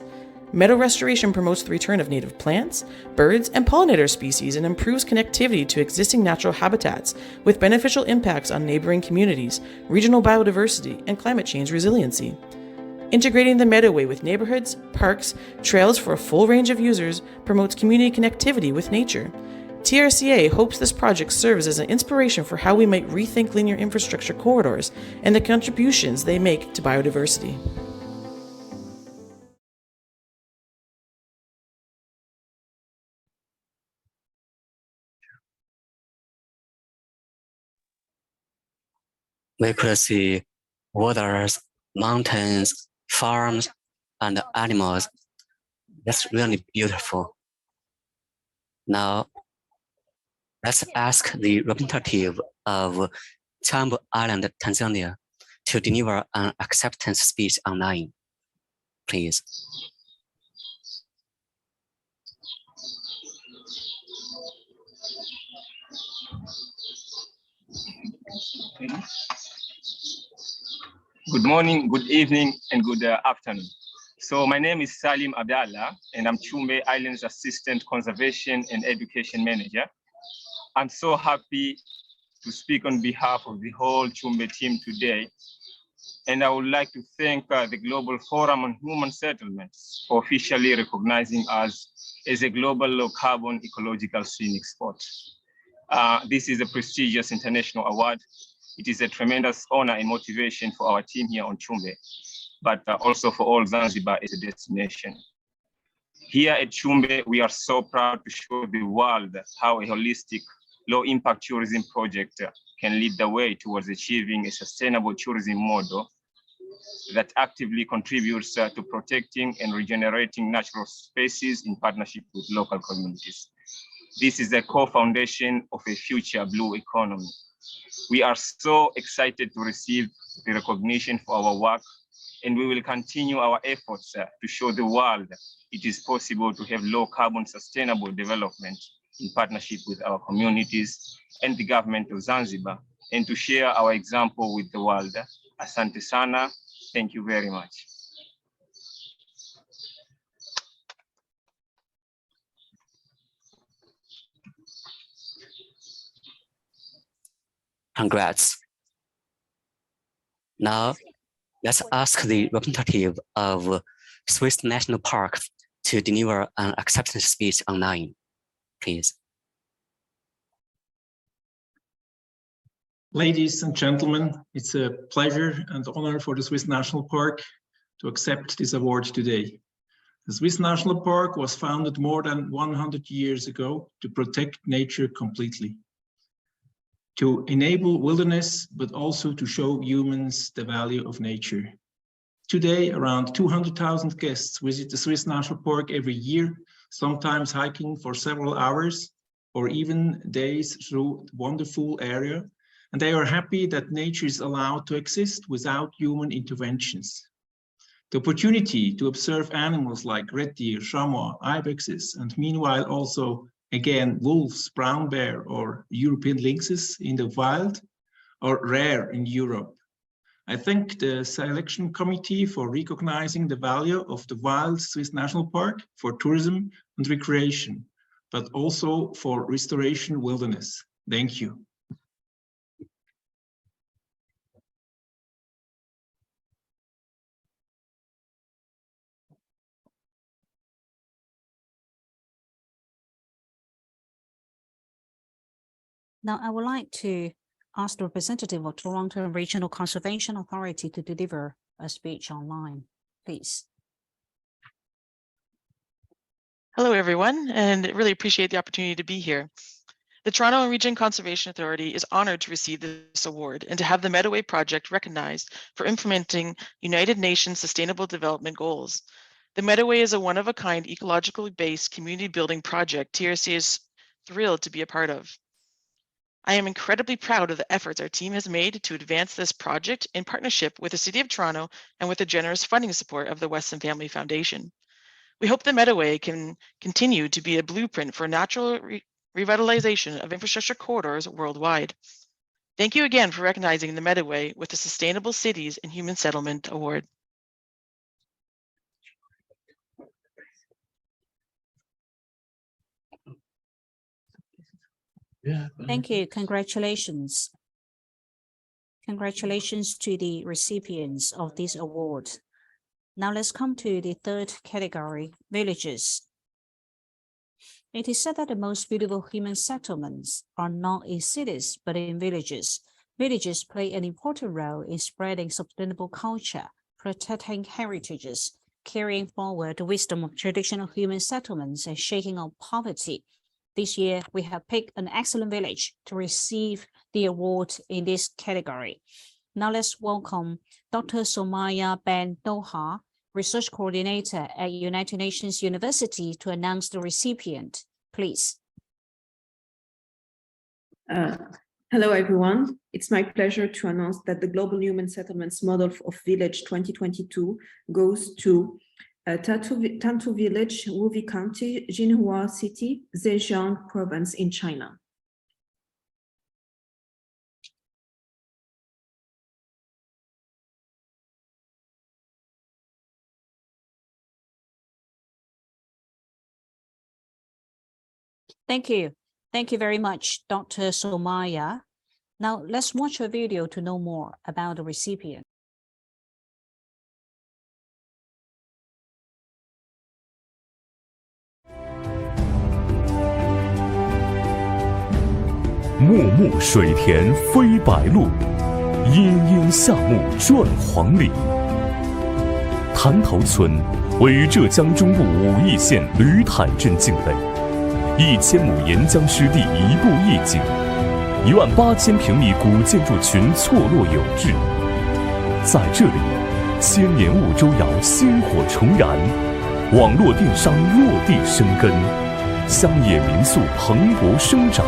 Meadow restoration promotes the return of native plants, birds, and pollinator species and improves connectivity to existing natural habitats with beneficial impacts on neighboring communities, regional biodiversity, and climate change resiliency. Integrating the Meadoway with neighborhoods, parks, trails for a full range of users promotes community connectivity with nature. TRCA hopes this project serves as an inspiration for how we might rethink linear infrastructure corridors and the contributions they make to biodiversity. We could see waters, mountains, farms, and animals. That's really beautiful. Now, let's ask the representative of Tambo Island, Tanzania, to deliver an acceptance speech online, please. Good morning, good evening, and good afternoon. So my name is Salim Abdallah, and I'm Chumbe Island's Assistant Conservation and Education Manager. I'm so happy to speak on behalf of the whole Chumbe team today. And I would like to thank the Global Forum on Human Settlements for officially recognizing us as a global low carbon ecological scenic spot. This is a prestigious international award. It is a tremendous honor and motivation for our team here on Chumbe, but also for all Zanzibar as a destination. Here at Chumbe, we are so proud to show the world how a holistic, low-impact tourism project can lead the way towards achieving a sustainable tourism model that actively contributes to protecting and regenerating natural spaces in partnership with local communities. This is the core foundation of a future blue economy. We are so excited to receive the recognition for our work, and we will continue our efforts to show the world it is possible to have low carbon sustainable development in partnership with our communities and the government of Zanzibar, and to share our example with the world. Asante sana. Thank you very much. Congrats. Now, let's ask the representative of Swiss National Park to deliver an acceptance speech online, please. Ladies and gentlemen, it's a pleasure and honor for the Swiss National Park to accept this award today. The Swiss National Park was founded more than 100 years ago to protect nature completely, to enable wilderness, but also to show humans the value of nature. Today, around 200,000 guests visit the Swiss National Park every year, sometimes hiking for several hours or even days through the wonderful area. And they are happy that nature is allowed to exist without human interventions. The opportunity to observe animals like red deer, chamois, ibexes, and meanwhile also again, wolves, brown bear, or European lynxes in the wild are rare in Europe. I thank the selection committee for recognizing the value of the wild Swiss National Park for tourism and recreation, but also for restoration wilderness. Thank you. Now, I would like to ask the representative of Toronto Regional Conservation Authority to deliver a speech online, please. Hello, everyone, and really appreciate the opportunity to be here. The Toronto Region Conservation Authority is honored to receive this award and to have the Meadoway project recognized for implementing United Nations Sustainable Development Goals. The Meadoway is a one-of-a-kind ecologically based community building project TRC is thrilled to be a part of. I am incredibly proud of the efforts our team has made to advance this project in partnership with the City of Toronto and with the generous funding support of the Weston Family Foundation. We hope the Meadoway can continue to be a blueprint for natural revitalization of infrastructure corridors worldwide. Thank you again for recognizing the Meadoway with the Sustainable Cities and Human Settlement Award. Thank you. Congratulations. Congratulations to the recipients of this award. Now let's come to the third category, villages. It is said that the most beautiful human settlements are not in cities, but in villages. Villages play an important role in spreading sustainable culture, protecting heritages, carrying forward the wisdom of traditional human settlements, and shaking out poverty. This year, we have picked an excellent village to receive the award in this category. Now let's welcome Dr. Somaya Ben Doha, Research Coordinator at United Nations University, to announce the recipient. Please. Hello, everyone. It's my pleasure to announce that the Global Human Settlements Model of Village 2022 goes to Tantu Village, Wuyi County, Jinhua City, Zhejiang Province in China. Thank you. Thank you very much, Dr. Somaya. Now let's watch a video to know more about the recipient.漠漠水田飞白鹭，阴阴夏木转黄鹂。潭头村位于浙江中部武义县吕坦镇境内，1000亩沿江湿地一步一景，18000平米古建筑群错落有致。在这里，千年婺州窑薪火重燃，网络电商落地生根，乡野民宿蓬勃生长。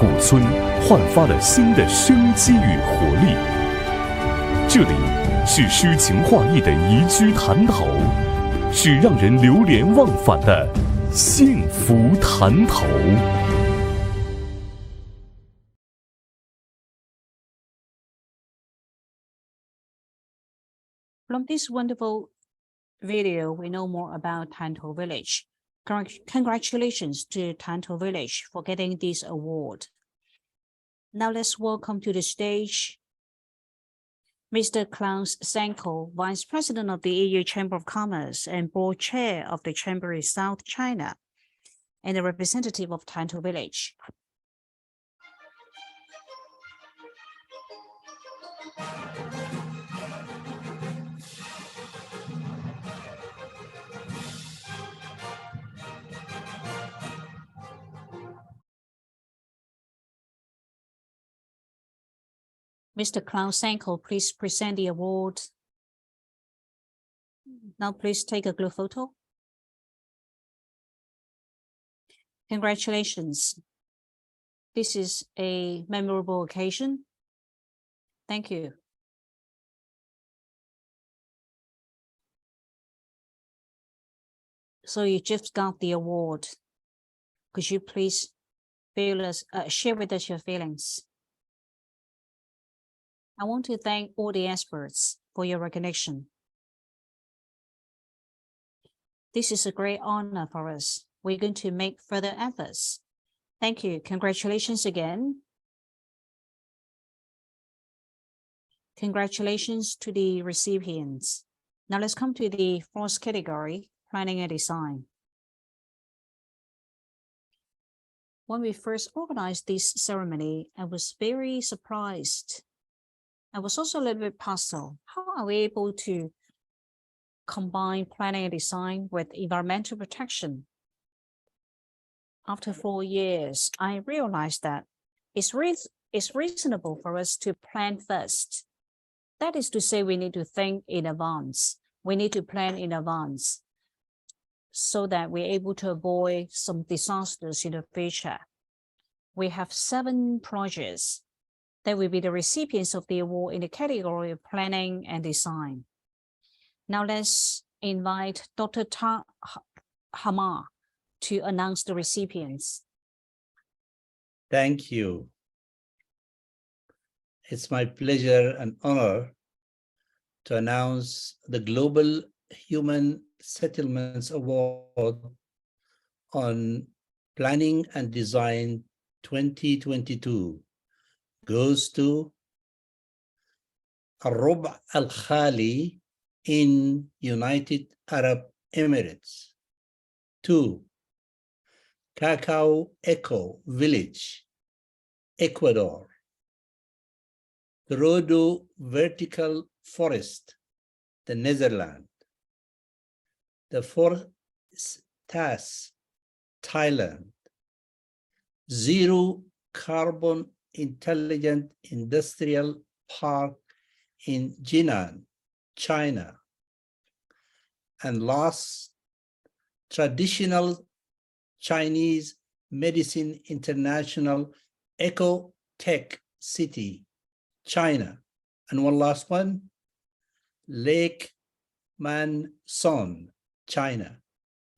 古村焕发了新的生机与活力。这里是诗情画意的宜居潭头，是让人流连忘返的幸福潭头。From this wonderful video, we know more about Tantou Village. Congratulations to Tantou Village for getting this award. Now let's welcome to the stage Mr. Klaus Sanko, Vice President of the EU Chamber of Commerce and Board Chair of the Chamber in South China, and a representative of Tantou Village. Mr. Klaus Sanko, please present the award. Now please take a group photo. Congratulations. This is a memorable occasion. Thank you. So you just got the award. Could you please share with us your feelings? I want to thank all the experts for your recognition. This is a great honor for us. We're going to make further efforts. Thank you. Congratulations again. Congratulations to the recipients. Now let's come to the fourth category, planning and design. When we first organized this ceremony, I was very surprised. I was also a little bit puzzled. How are we able to combine planning and design with environmental protection? After 4 years, I realized that it's reasonable for us to plan first. That is to say, we need to think in advance. We need to plan in advance. so that we're able to avoid some disasters in the future. We have 7 projects that will be the recipients of the award in the category of planning and design. Now let's invite Dr. Hamar to announce the recipients. Thank you. It's my pleasure and honor to announce the Global Human Settlements Award on Planning and Design 2022 goes to Arub Al Khali in United Arab Emirates. 2. Cacao Eco Village, Ecuador. Rodo Vertical Forest, the Netherlands. The Forestas, Thailand. Zero Carbon Intelligent Industrial Park in Jinan, China. And last, Traditional Chinese Medicine International Eco Tech City, China. And one last one, Lake Man Son, China.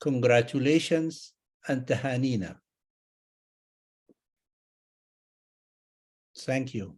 Congratulations and tahanina. Thank you.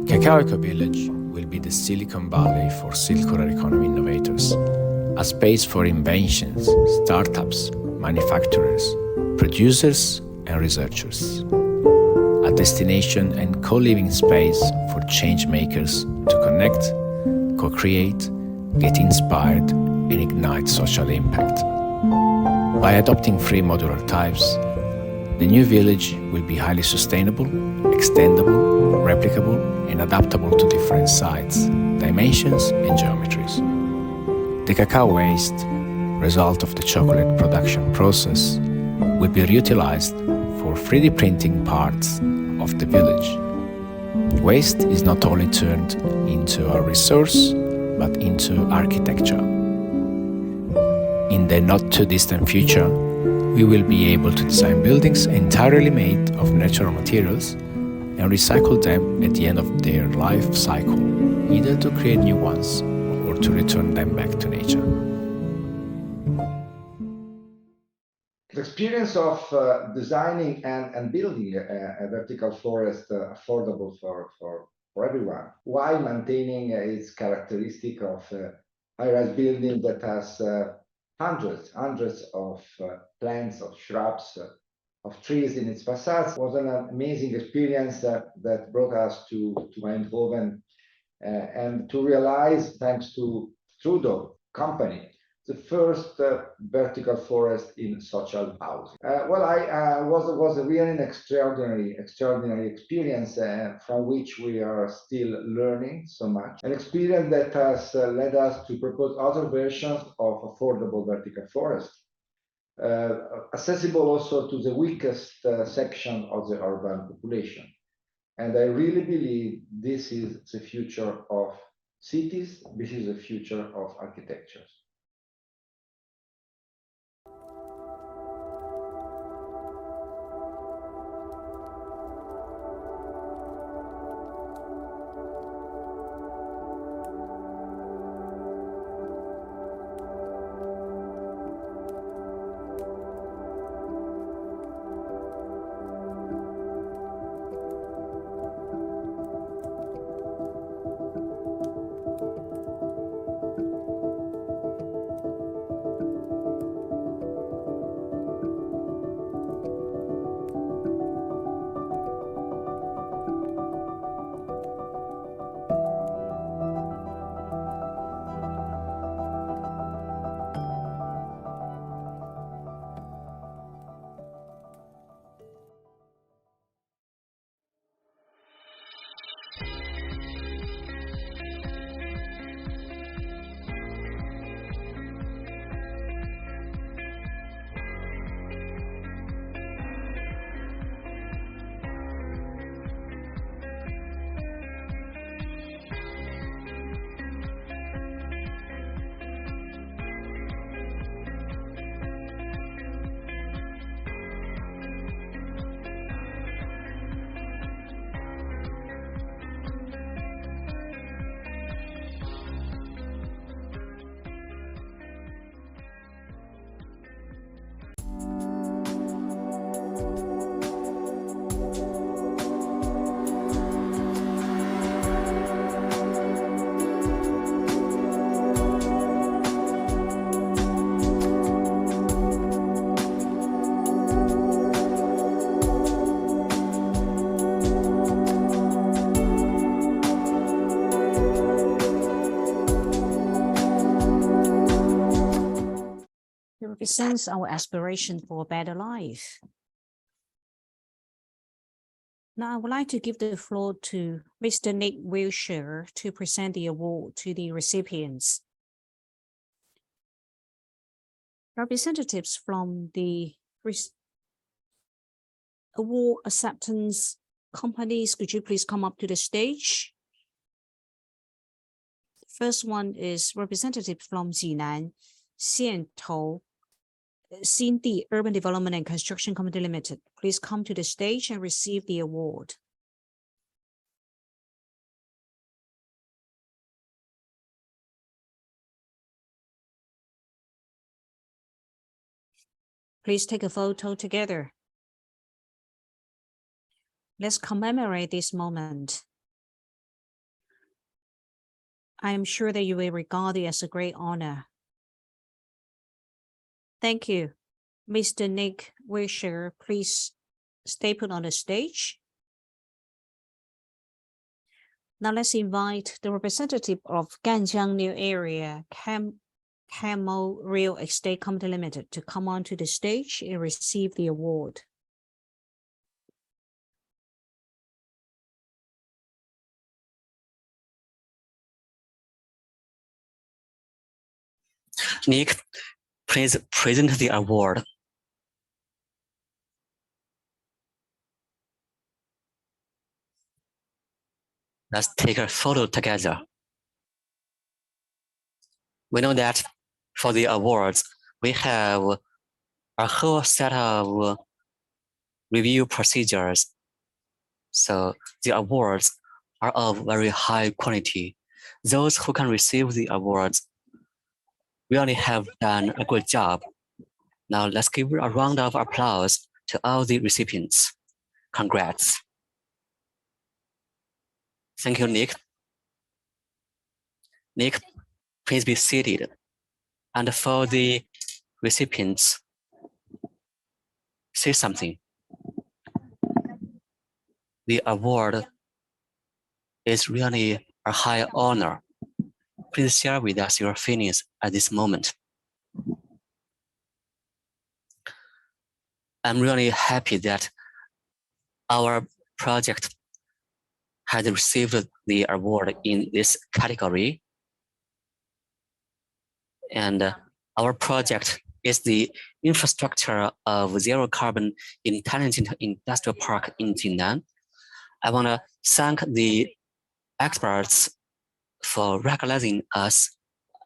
Cacao Eco Village will be the Silicon Valley for circular economy innovators, a space for inventions, startups, manufacturers, producers, and researchers. A destination and co-living space for change makers to connect, co-create, get inspired, and ignite social impact. By adopting 3 modular types, the new village will be highly sustainable, extendable, replicable, and adaptable to different sites, dimensions, and geometries. The cacao waste, result of the chocolate production process, will be reutilized for 3D printing parts of the village. Waste is not only turned into a resource, but into architecture. In the not-too-distant future, we will be able to design buildings entirely made of natural materials and recycle them at the end of their life cycle, either to create new ones or to return them back to nature. The experience of designing and building a vertical forest affordable for everyone, while maintaining its characteristic of high-rise building that has hundreds of plants, of shrubs, of trees in its facades, was an amazing experience that brought us to Eindhoven and to realize, thanks to Trudeau company, the first vertical forest in social housing. Well, I was really an extraordinary experience from which we are still learning so much. An experience that has led us to propose other versions of affordable vertical forest, accessible also to the weakest section of the urban population. And I really believe this is the future of cities. This is the future of architectures. Represents our aspiration for a better life. Now, I would like to give the floor to Mr. Nick Wilshire to present the award to the recipients. Representatives from the award acceptance companies, could you please come up to the stage? First one is representative from Jinan, Xiantou Xindi Urban Development and Construction Company Limited. Please come to the stage and receive the award. Please take a photo together. Let's commemorate this moment. I am sure that you will regard it as a great honor. Thank you. Mr. Nick Wilshire, please stay put on the stage. Now let's invite the representative of Ganjiang New Area Camel Real Estate Company Limited to come onto the stage and receive the award. Nick, please present the award. Let's take a photo together. We know that for the awards, we have a whole set of review procedures. So the awards are of very high quality. Those who can receive the awards really have done a good job. Now let's give a round of applause to all the recipients. Congrats. Thank you, Nick. Nick, please be seated. And for the recipients, say something. The award is really a high honor. Please share with us your feelings at this moment. I'm really happy that our project has received the award in this category. And our project is the infrastructure of zero carbon intelligent industrial park in Jinan. I want to thank the experts for recognizing us,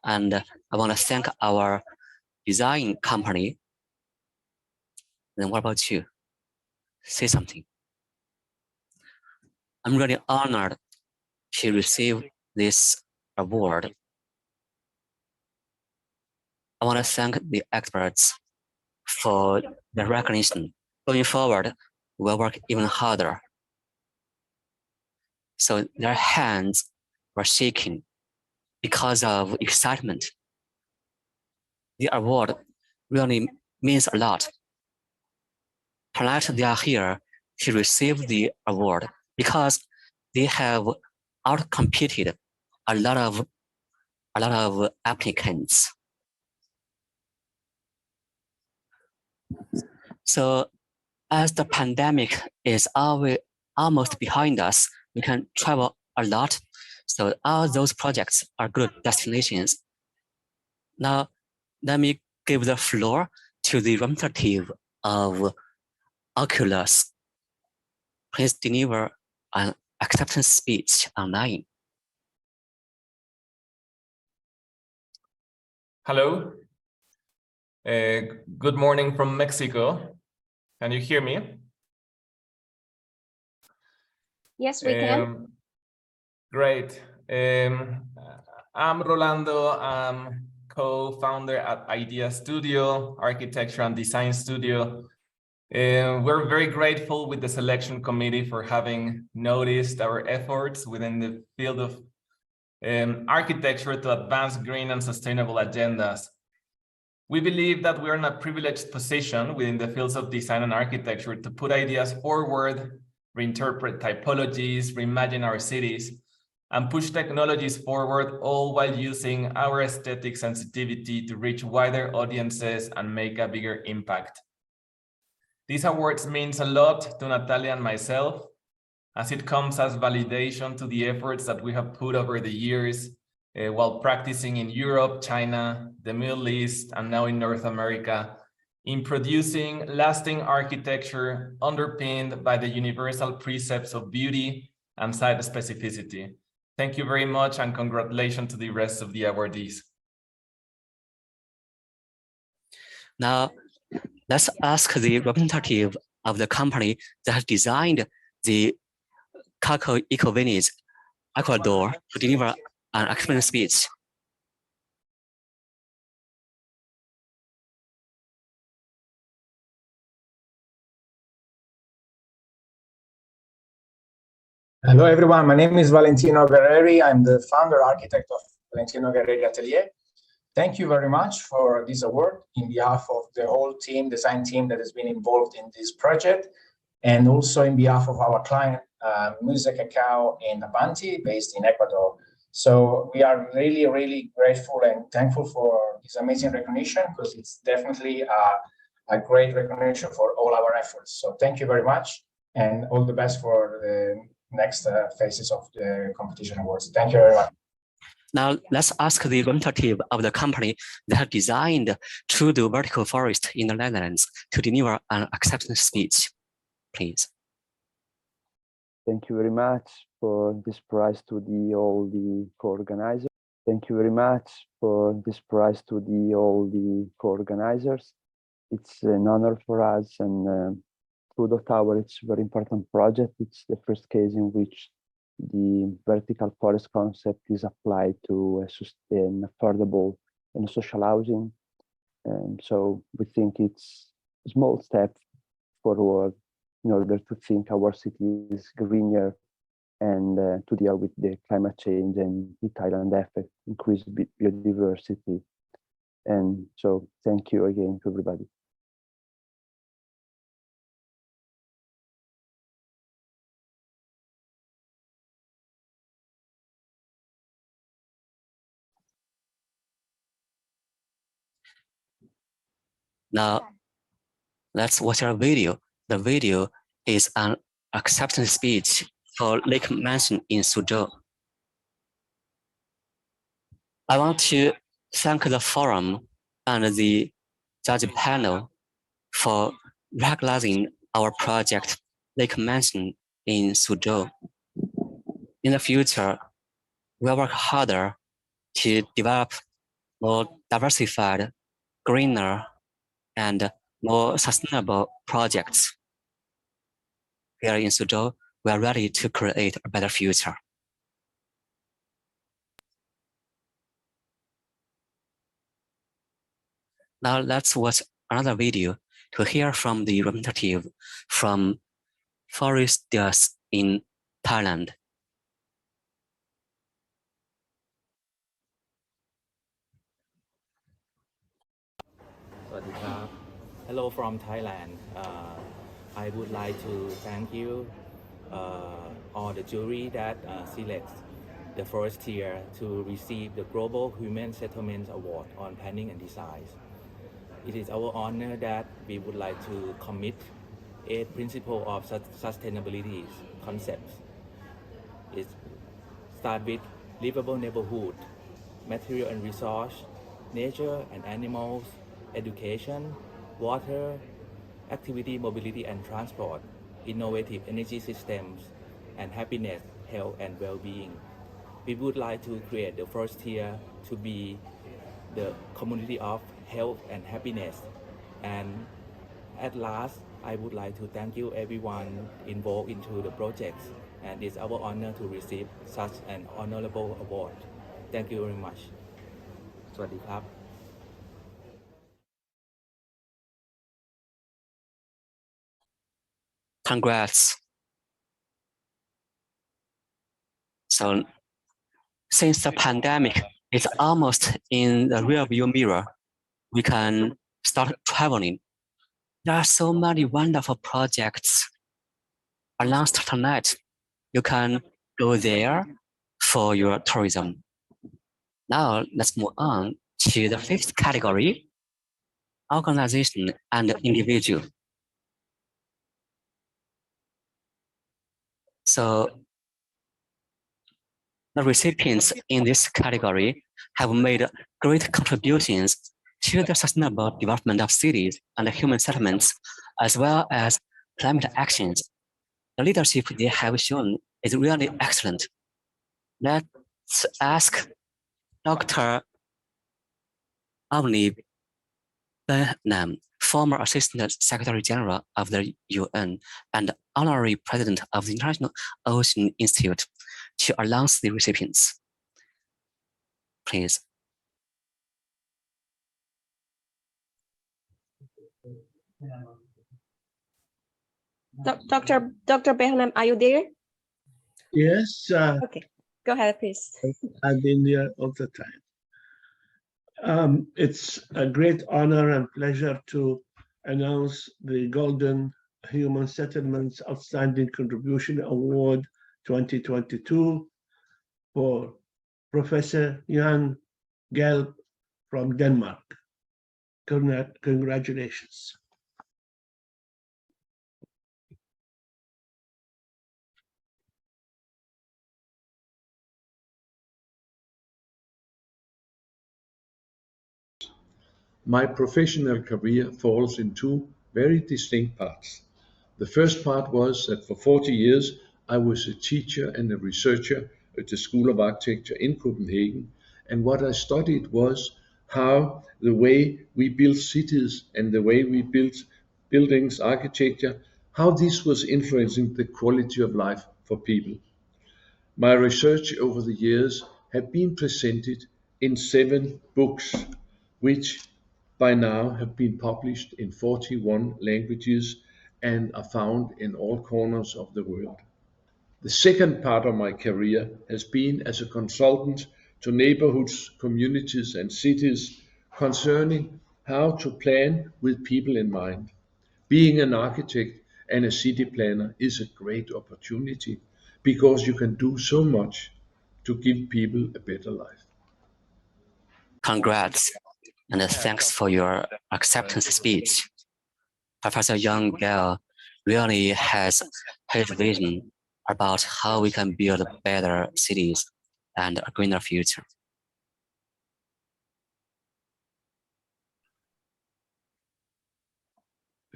and I want to thank our design company. Then what about you? Say something. I'm really honored to receive this award. I want to thank the experts for the recognition. Going forward, we'll work even harder. So their hands were shaking because of excitement. The award really means a lot. Tonight they are here to receive the award because they have outcompeted a lot of applicants. So as the pandemic is almost behind us, we can travel a lot. So all those projects are good destinations. Now, let me give the floor to the representative of Oculus. Please deliver an acceptance speech online. Hello. Good morning from Mexico. Can you hear me? Yes, we can. Great. I'm Rolando. I'm co-founder at Idea Studio, Architecture and Design Studio. We're very grateful with the selection committee for having noticed our efforts within the field of architecture to advance green and sustainable agendas. We believe that we're in a privileged position within the fields of design and architecture to put ideas forward, reinterpret typologies, reimagine our cities, and push technologies forward, all while using our aesthetic sensitivity to reach wider audiences and make a bigger impact. These awards means a lot to Natalia and myself, as it comes as validation to the efforts that we have put over the years while practicing in Europe, China, the Middle East, and now in North America, in producing lasting architecture underpinned by the universal precepts of beauty and site specificity. Thank you very much, and congratulations to the rest of the awardees. Now, let's ask the representative of the company that designed the Jiacuo Eco-Village, Ecuador, to deliver an acceptance speech. Hello, everyone. My name is Valentino Guerreri. I'm the founder architect of Valentino Guerreri Atelier. Thank you very much for this award in behalf of the whole team, design team that has been involved in this project, and also in behalf of our client, Musée Cacao in Abanti, based in Ecuador. So we are really, really grateful and thankful for this amazing recognition, because it's definitely a great recognition for all our efforts. So thank you very much, and all the best for the next phases of the competition awards. Thank you very much. Now let's ask the representative of the company that designed True to Vertical Forest in the Netherlands to deliver an acceptance speech, please. Thank you very much for this prize to all the co-organizers. Thank you very much for this prize to all the co-organizers. It's an honor for us, and True Tower, it's a very important project. It's the first case in which the vertical forest concept is applied to sustain affordable and social housing. And so we think it's a small step forward in order to think our cities greener and to deal with the climate change and the Thailand effect, increased biodiversity. And so thank you again to everybody. Now, Let's watch our video. The video is an acceptance speech for Lake Mansion in Suzhou. I want to thank the forum and the judge panel for recognizing our project, Lake Mansion in Suzhou. In the future, we'll work harder to develop more diversified, greener, and more sustainable projects. Here in Suzhou, we are ready to create a better future. Now let's watch another video to hear from the representative from Foresters in Thailand. Hello from Thailand. I would like to thank you, all the jury that selects the first year to receive the Global Human Settlements Award on Planning and Design. It is our honor that we would like to commit 8 principles of sustainability concepts. It starts with livable neighborhood, material and resource, nature and animals, education, water, activity, mobility and transport, innovative energy systems, and happiness, health and well-being. We would like to create the first tier to be the community of health and happiness. And at last, I would like to thank you everyone involved into the projects, and it's our honor to receive such an honorable award. Thank you very much. สวัสดีครับ Congrats. So since the pandemic is almost in the rearview mirror, we can start traveling. There are so many wonderful projects announced tonight. You can go there for your tourism. Now let's move on to the 5th category, organization and individual. So the recipients in this category have made great contributions to the sustainable development of cities and human settlements, as well as climate actions. The leadership they have shown is really excellent. Let's ask Dr. Avni Benham, former Assistant Secretary General of the UN and Honorary President of the International Ocean Institute, to announce the recipients. Please. Dr. Benham, are you there? Yes. Okay, go ahead, please. I've been here all the time. It's a great honor and pleasure to announce the Golden Human Settlements Outstanding Contribution Award 2022 for Professor Jan Gelb from Denmark. Congratulations. My professional career falls in 2 very distinct parts. The first part was that for 40 years, I was a teacher and a researcher at the School of Architecture in Copenhagen. And what I studied was how the way we build cities and the way we build buildings, architecture, how this was influencing the quality of life for people. My research over the years have been presented in 7 books, which by now have been published in 41 languages and are found in all corners of the world. The second part of my career has been as a consultant to neighborhoods, communities, and cities concerning how to plan with people in mind. Being an architect and a city planner is a great opportunity because you can do so much to give people a better life. Congrats, and thanks for your acceptance speech. Professor Young Gale really has his vision about how we can build better cities and a greener future.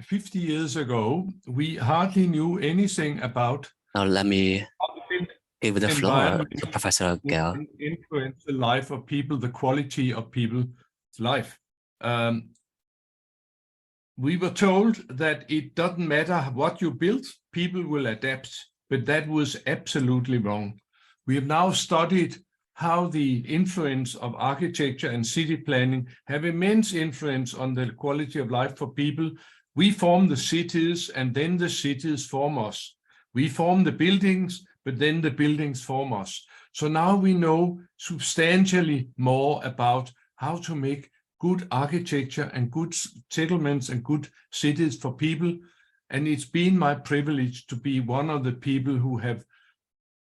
"50 years ago, we hardly knew anything about." Now let me give the floor to Professor Gale. Influence the life of people, the quality of people's life. We were told that it doesn't matter what you build, people will adapt, but that was absolutely wrong. We have now studied how the influence of architecture and city planning have immense influence on the quality of life for people. We form the cities, and then the cities form us. We form the buildings, but then the buildings form us. So now we know substantially more about how to make good architecture and good settlements and good cities for people. And it's been my privilege to be one of the people who have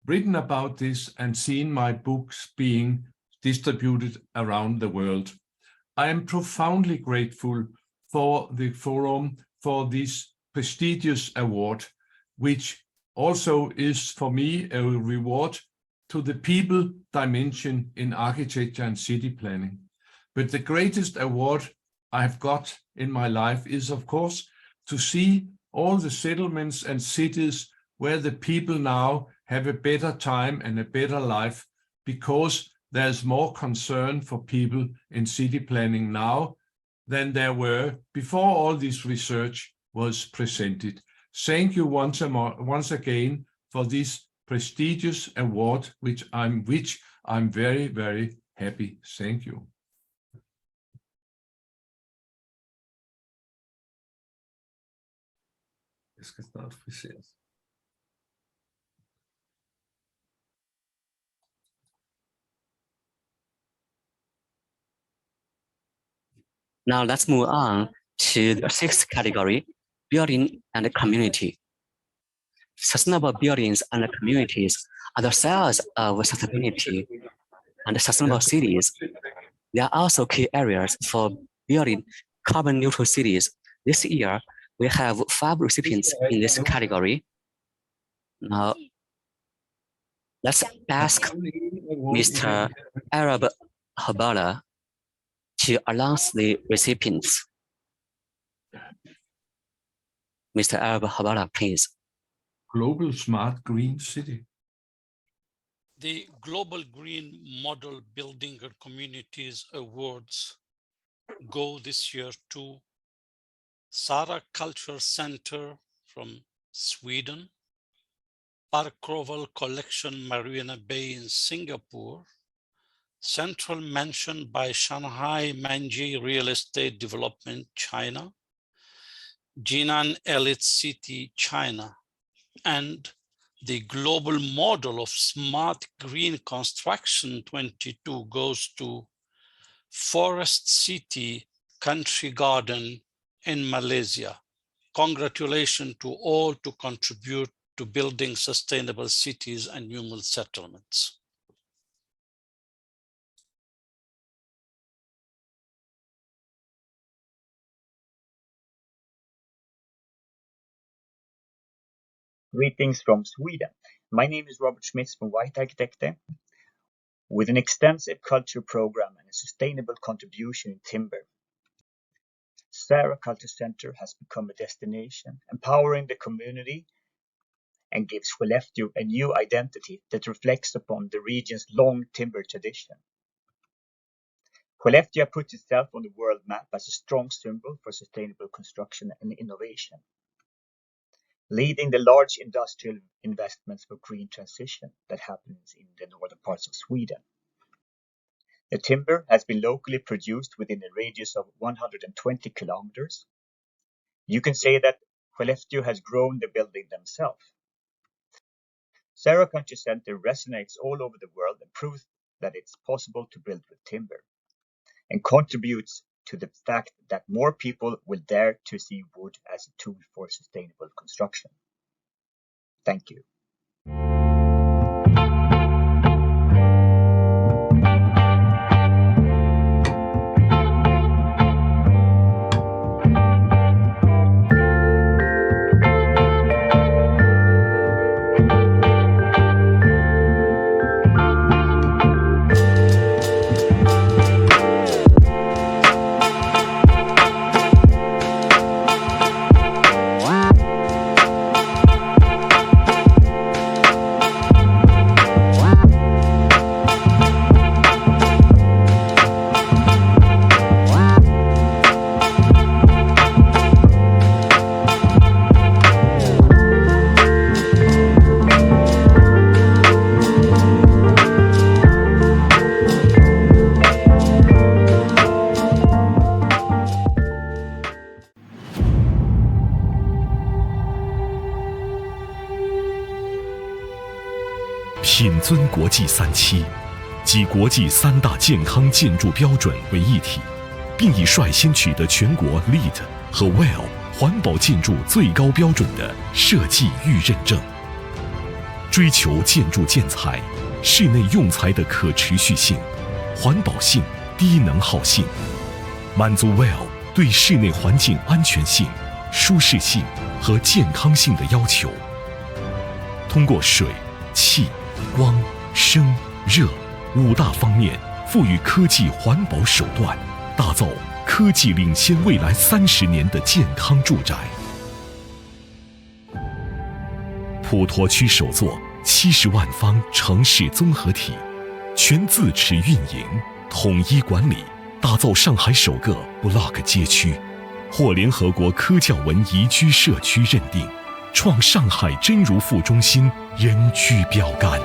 written about this and seen my books being distributed around the world. I am profoundly grateful for the forum for this prestigious award, which also is for me a reward to the people dimension in architecture and city planning. But the greatest award I've got in my life is, of course, to see all the settlements and cities where the people now have a better time and a better life, because there's more concern for people in city planning now than there were before all this research was presented. Thank you once again for this prestigious award, which I'm very, very happy. Thank you. Now let's move on to the sixth category, building and community. Sustainable buildings and communities are the cells of sustainability, and sustainable cities. They are also key areas for building carbon neutral cities. This year, we have 5 recipients in this category. Now, let's ask Mr. Hoballah to announce the recipients. Mr. Hoballah, please. Global Smart Green City. The Global Green Model Building and Communities Awards go this year to Sara Culture Center from Sweden, Park Roval Collection Marina Bay in Singapore, Central Mansion by Shanghai Manji Real Estate Development, China, Jinan Elite City, China, and the Global Model of Smart Green Construction 22 goes to Forest City Country Garden in Malaysia. Congratulations to all to contribute to building sustainable cities and human settlements. Greetings from Sweden. My name is Robert Schmitz from White Arkitekter. With an extensive culture program and a sustainable contribution in timber, Sara Culture Center has become a destination, empowering the community and gives Skellefteå a new identity that reflects upon the region's long timber tradition. Skellefteå puts itself on the world map as a strong symbol for sustainable construction and innovation, leading the large industrial investments for green transition that happens in the northern parts of Sweden. The timber has been locally produced within a radius of 120 kilometers. You can say that Skellefteå has grown the building themselves. Sara Culture Center resonates all over the world and proves that it's possible to build with timber, and contributes to the fact that more people will dare to see wood as a tool for sustainable construction. Thank you. 品尊国际3期，集国际3大健康建筑标准为一体，并已率先取得全国 LEED 和 WELL 环保建筑最高标准的设计预认证。追求建筑建材、室内用材的可持续性、环保性、低能耗性，满足 WELL 对室内环境安全性、舒适性和健康性的要求。通过水、气、光、声、热5大方面赋予科技环保手段，打造科技领先未来30年的健康住宅。普陀区首座70万方城市综合体，全自持运营、统一管理，打造上海首个 Block 街区，获联合国科教文宜居社区认定，创上海真如副中心人居标杆。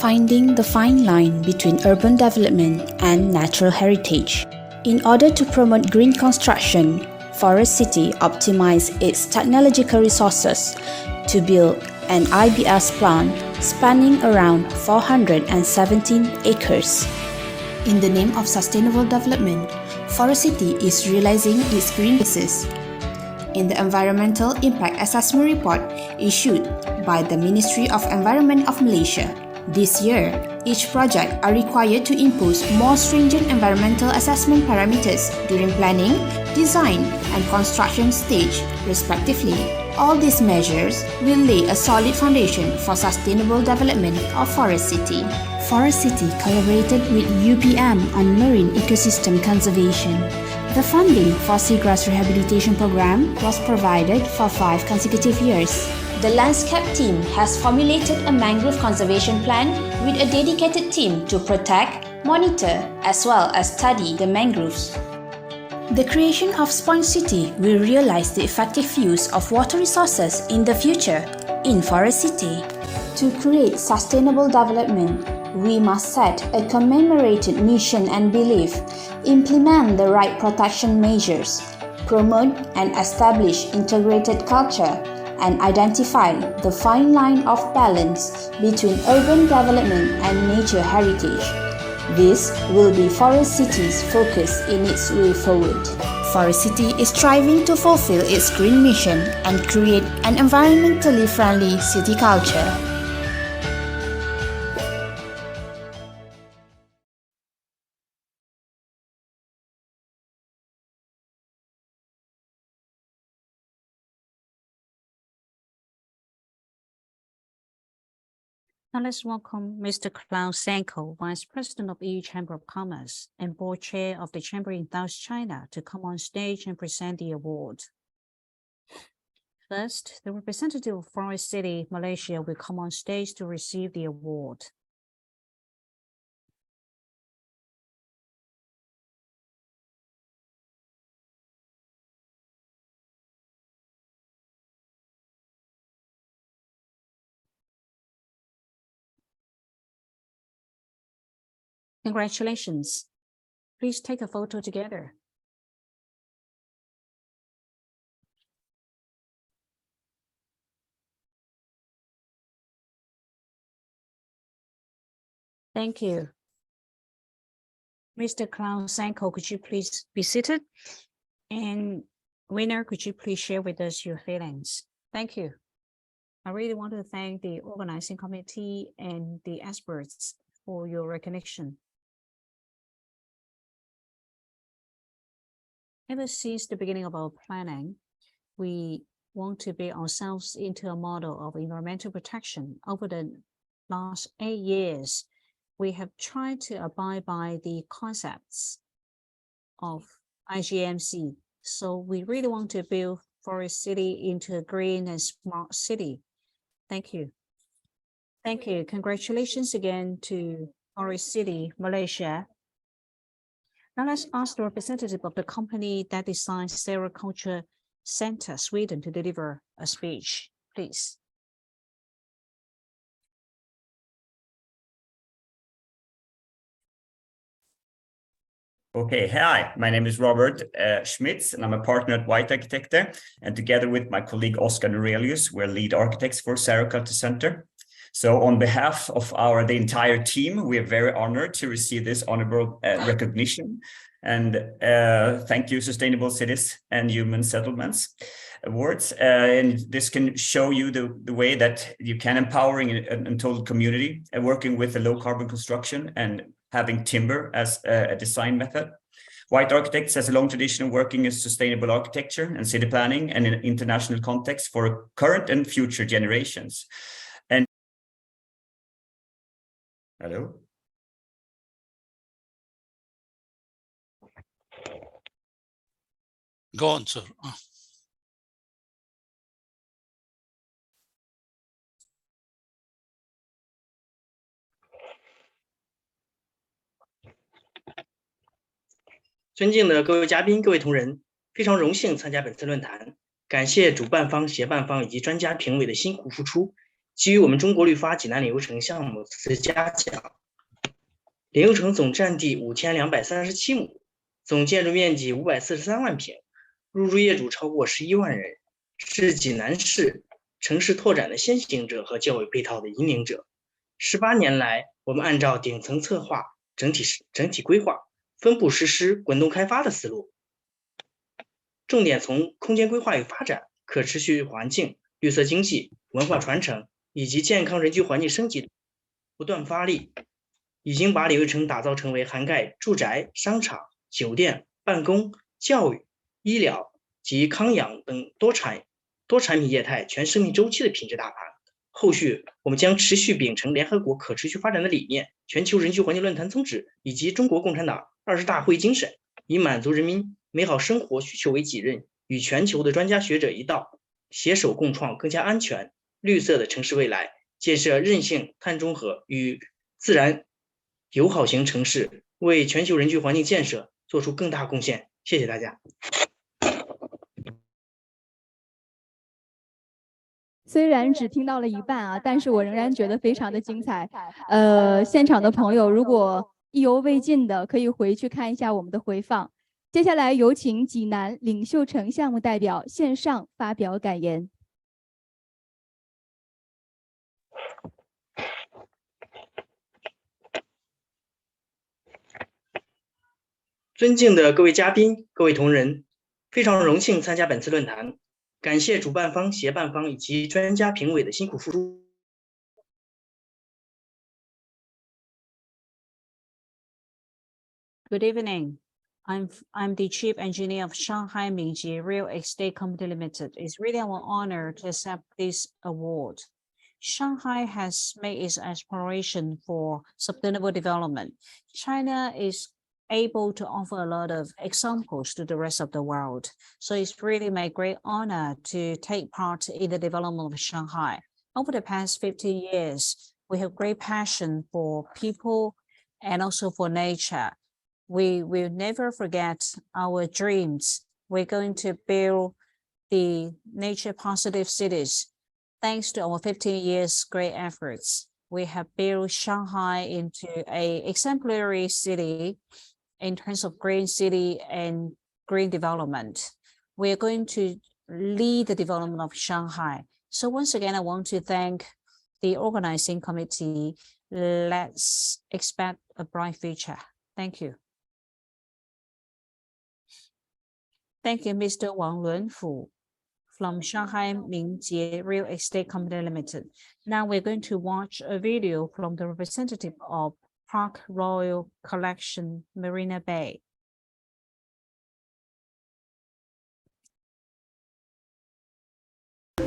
Finding the fine line between urban development and natural heritage. In order to promote green construction, Forest City optimized its technological resources to build an IBS plant spanning around 417 acres. In the name of sustainable development, Forest City is realizing its green business. In the Environmental Impact Assessment Report issued by the Ministry of Environment of Malaysia, this year, each project are required to impose more stringent environmental assessment parameters during planning, design, and construction stage, respectively. All these measures will lay a solid foundation for sustainable development of Forest City. Forest City collaborated with UPM on marine ecosystem conservation. The funding for seagrass rehabilitation program was provided for 5 consecutive years. The landscape team has formulated a mangrove conservation plan with a dedicated team to protect, monitor, as well as study the mangroves. The creation of Sponge City will realize the effective use of water resources in the future in Forest City. To create sustainable development, we must set a commemorated mission and belief, implement the right protection measures, promote and establish integrated culture, and identify the fine line of balance between urban development and nature heritage. This will be Forest City's focus in its way forward. Forest City is striving to fulfill its green mission and create an environmentally friendly city culture. Now let's welcome Mr. Klaus Sanko, Vice President of EU Chamber of Commerce and Board Chair of the Chamber in South China, to come on stage and present the award. First, the representative of Forest City, Malaysia, will come on stage to receive the award. Congratulations. Please take a photo together. Thank you. Mr. Klaus Sanko, could you please be seated? And winner, could you please share with us your feelings? Thank you. I really want to thank the organizing committee and the experts for your recognition. Ever since the beginning of our planning, we want to build ourselves into a model of environmental protection. Over the last 8 years, we have tried to abide by the concepts of IGMC. So we really want to build Forest City into a green and smart city. Thank you. Thank you. Congratulations again to Forest City, Malaysia. Now let's ask the representative of the company that designs Sericulture Center, Sweden, to deliver a speech, please. Okay, hi, my name is Robert Schmitz, and I'm a partner at White Architecture. And together with my colleague Oscar Norelius, we're lead architects for Sericulture Center. So on behalf of the entire team, we are very honored to receive this honorable recognition. And thank you, Sustainable Cities and Human Settlements Awards. And this can show you the way that you can empowering a total community, working with a low carbon construction and having timber as a design method. White Architects has a long tradition of working in sustainable architecture and city planning and in an international context for current and future generations. And hello? Go on, sir. 尊敬的各位嘉宾、各位同仁，非常荣幸参加本次论坛，感谢主办方、协办方以及专家评委的辛苦付出，给予我们中国绿发济南领游城项目慈嘉奖。领游城总占地5237亩，总建筑面积543万平，入驻业主超过11万人，是济南市城市拓展的先行者和教育配套的引领者。18年来，我们按照顶层策划、整体规划、分步实施、滚动开发的思路，重点从空间规划与发展、可持续环境、绿色经济、文化传承以及健康人居环境升级不断发力，已经把领游城打造成为涵盖住宅、商场、酒店、办公、教育、医疗及康养等多产品业态全生命周期的品质大盘。后续我们将持续秉承联合国可持续发展的理念、全球人居环境论坛宗旨以及中国共产党20大会议精神，以满足人民美好生活需求为己任，与全球的专家学者一道，携手共创更加安全、绿色的城市未来，建设韧性、碳中和与自然友好型城市，为全球人居环境建设做出更大贡献。谢谢大家。虽然只听到了一半啊，但是我仍然觉得非常的精彩。现场的朋友如果意犹未尽的，可以回去看一下我们的回放。接下来有请济南领袖城项目代表线上发表感言。尊敬的各位嘉宾、各位同仁，非常荣幸参加本次论坛。感谢主办方、协办方以及专家评委的辛苦付出。Good evening. I'm the chief engineer of Shanghai Mingjie Real Estate Company Limited. It's really our honor to accept this award. Shanghai has made its exploration for sustainable development. China is able to offer a lot of examples to the rest of the world. So it's really my great honor to take part in the development of Shanghai. Over the past 15 years, we have great passion for people and also for nature. We will never forget our dreams. We're going to build the nature positive cities. Thanks to our 15 years great efforts, we have built Shanghai into an exemplary city in terms of green city and green development. We are going to lead the development of Shanghai. So once again, I want to thank the organizing committee. Let's expect a bright future. Thank you. Thank you, Mr. Wang Luanfu from Shanghai Mingjie Real Estate Company Limited. Now we're going to watch a video from the representative of Park Royal Collection, Marina Bay.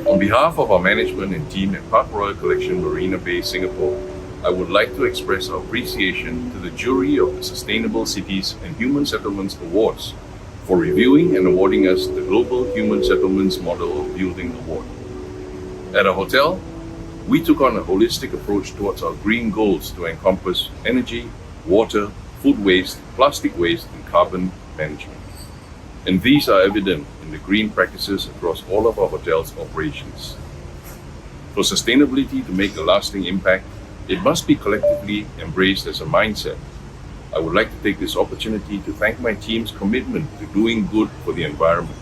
On behalf of our management and team at Park Royal Collection, Marina Bay, Singapore, I would like to express our appreciation to the jury of the Sustainable Cities and Human Settlements Awards for reviewing and awarding us the Global Human Settlements Model of Building Award. At our hotel, we took on a holistic approach towards our green goals to encompass energy, water, food waste, plastic waste, and carbon management. And these are evident in the green practices across all of our hotel's operations. For sustainability to make a lasting impact, it must be collectively embraced as a mindset. I would like to take this opportunity to thank my team's commitment to doing good for the environment.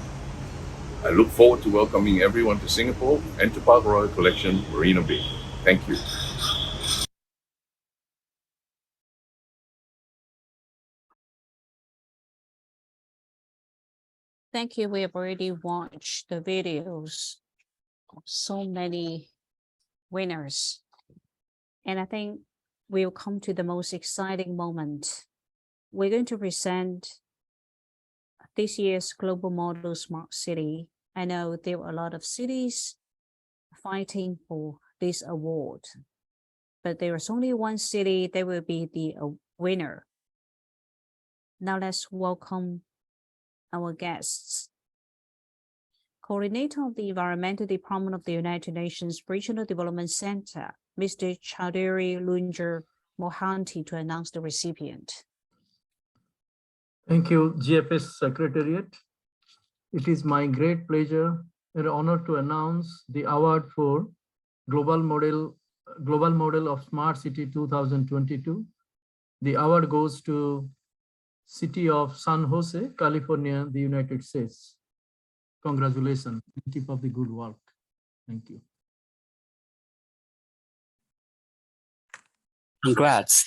I look forward to welcoming everyone to Singapore and to Park Royal Collection, Marina Bay. Thank you. Thank you. We have already watched the videos of so many winners. And I think we'll come to the most exciting moment. We're going to present this year's Global Model Smart City. I know there are a lot of cities fighting for this award, but there is only one city that will be the winner. Now let's welcome our guests. Coordinator of the Environmental Department of the United Nations Regional Development Center, Mr. Chaudhry Lunjar Mohanty, to announce the recipient. Thank you, GFHS Secretariat. It is my great pleasure and honor to announce the award for Global Model of Smart City 2022. The award goes to City of San Jose, California, the United States. Congratulations. Keep up the good work. Thank you. Congrats.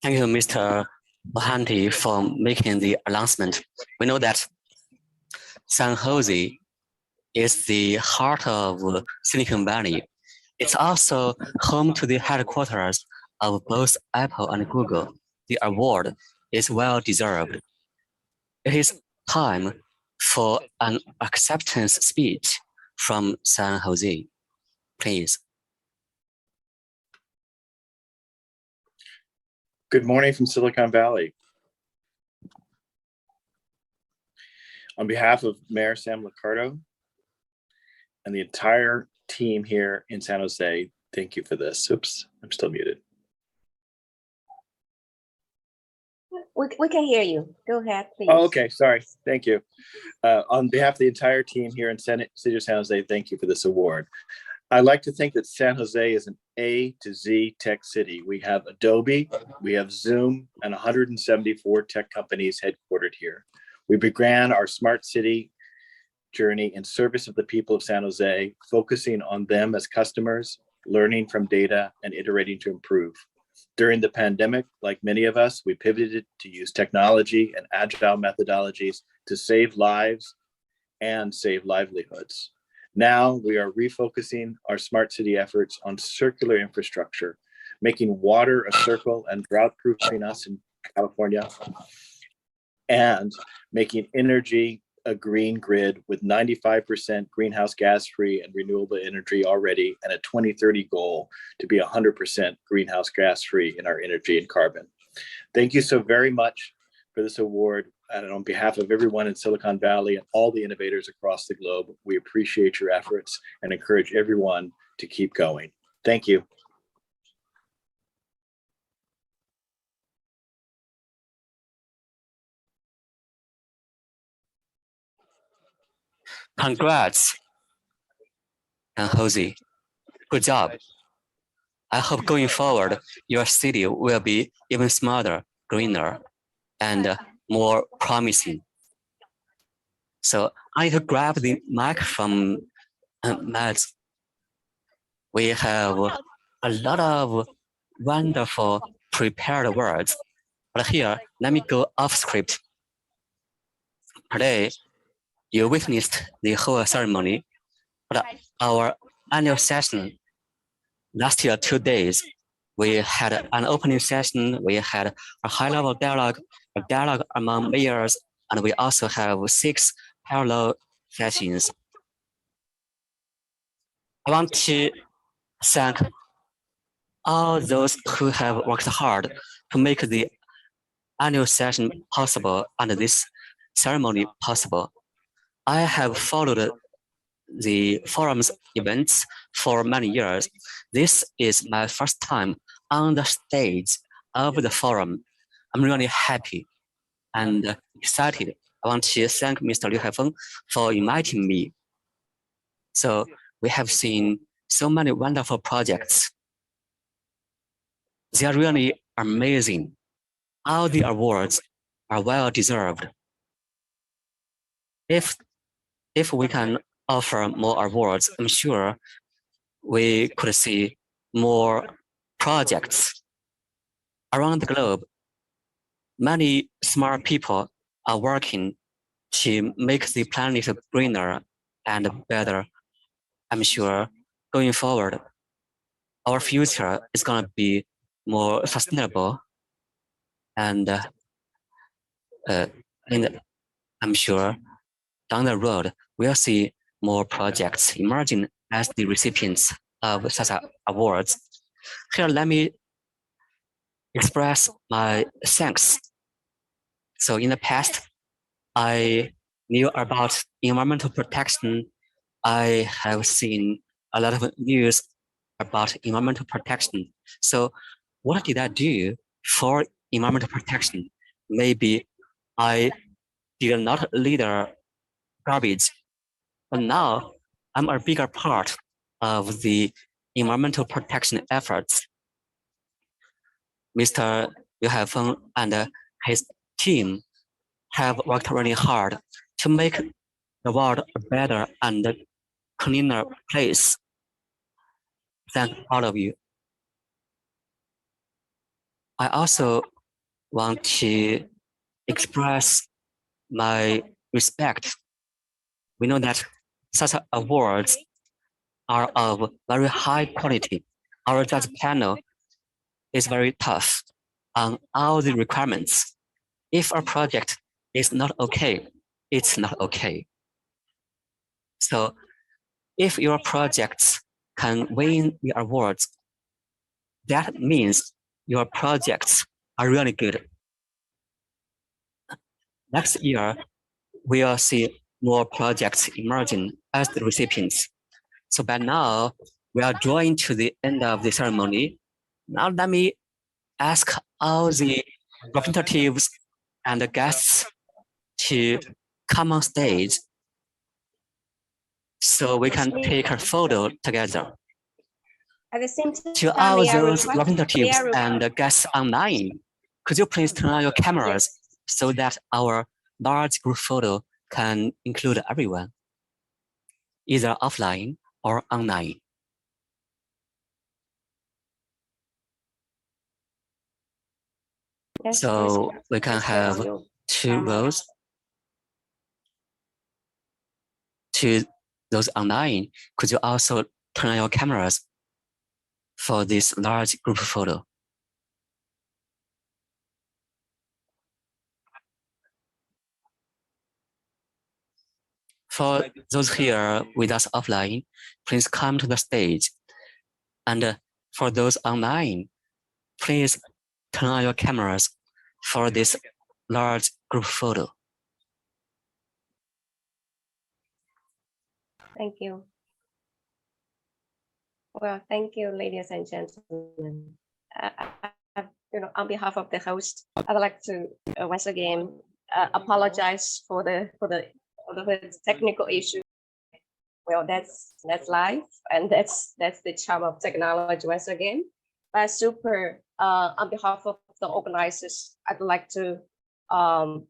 Thank you, Mr. Mohanty, for making the announcement. We know that San Jose is the heart of Silicon Valley. It's also home to the headquarters of both Apple and Google. The award is well deserved. It is time for an acceptance speech from San Jose. Please. Good morning from Silicon Valley. On behalf of Mayor Sam Liccardo and the entire team here in San Jose, thank you for this. Oops, I'm still muted. We can hear you. Go ahead, please. Oh, okay, sorry. Thank you. On behalf of the entire team here in City of San Jose, thank you for this award. I like to think that San Jose is an A to Z tech city. We have Adobe, we have Zoom, and 174 tech companies headquartered here. We began our smart city journey in service of the people of San Jose, focusing on them as customers, learning from data, and iterating to improve. During the pandemic, like many of us, we pivoted to use technology and agile methodologies to save lives and save livelihoods. Now we are refocusing our smart city efforts on circular infrastructure, making water a circle and drought-proofing us in California, and making energy a green grid with 95% greenhouse gas-free and renewable energy already, and a 2030 goal to be 100% greenhouse gas-free in our energy and carbon. Thank you so very much for this award. And on behalf of everyone in Silicon Valley and all the innovators across the globe, we appreciate your efforts and encourage everyone to keep going. Thank you. Congrats, San Jose. Good job. I hope going forward, your city will be even smarter, greener, and more promising. So I need to grab the mic from Matt. We have a lot of wonderful prepared words, but here, let me go off script. Today, you witnessed the whole ceremony, but our annual session last year, 2 days, we had an opening session, we had a high-level dialogue, a dialogue among mayors, and we also have 6 parallel sessions. I want to thank all those who have worked hard to make the annual session possible and this ceremony possible. I have followed the forum's events for many years. This is my first time on the stage of the forum. I'm really happy and excited. I want to thank Mr. Liu Haifeng for inviting me. So we have seen so many wonderful projects. They are really amazing. All the awards are well deserved. If we can offer more awards, I'm sure we could see more projects around the globe. Many smart people are working to make the planet greener and better. I'm sure going forward, our future is going to be more sustainable, and I'm sure down the road we'll see more projects emerging as the recipients of such awards. Here, let me express my thanks. So in the past, I knew about environmental protection. I have seen a lot of news about environmental protection. So what did I do for environmental protection? Maybe I did not litter garbage, but now I'm a bigger part of the environmental protection efforts. Mr. Liu Haifeng and his team have worked really hard to make the world a better and cleaner place. Thank all of you. I also want to express my respect. We know that such awards are of very high quality. Our judge panel is very tough on all the requirements. If a project is not okay, it's not okay. So if your projects can win the awards, that means your projects are really good. Next year, we'll see more projects emerging as the recipients. So by now, we are drawing to the end of the ceremony. Now let me ask all the representatives and the guests to come on stage so we can take a photo together. At the same time, to all those representatives and guests online, could you please turn on your cameras so that our large group photo can include everyone, either offline or online? So we can have 2 rows. To those online, could you also turn on your cameras for this large group photo? For those here with us offline, please come to the stage. And for those online, please turn on your cameras for this large group photo. Thank you. Well, thank you, ladies and gentlemen. On behalf of the host, I'd like to once again apologize for the technical issue. Well, that's life, and that's the charm of technology once again. But on behalf of the organizers, I'd like to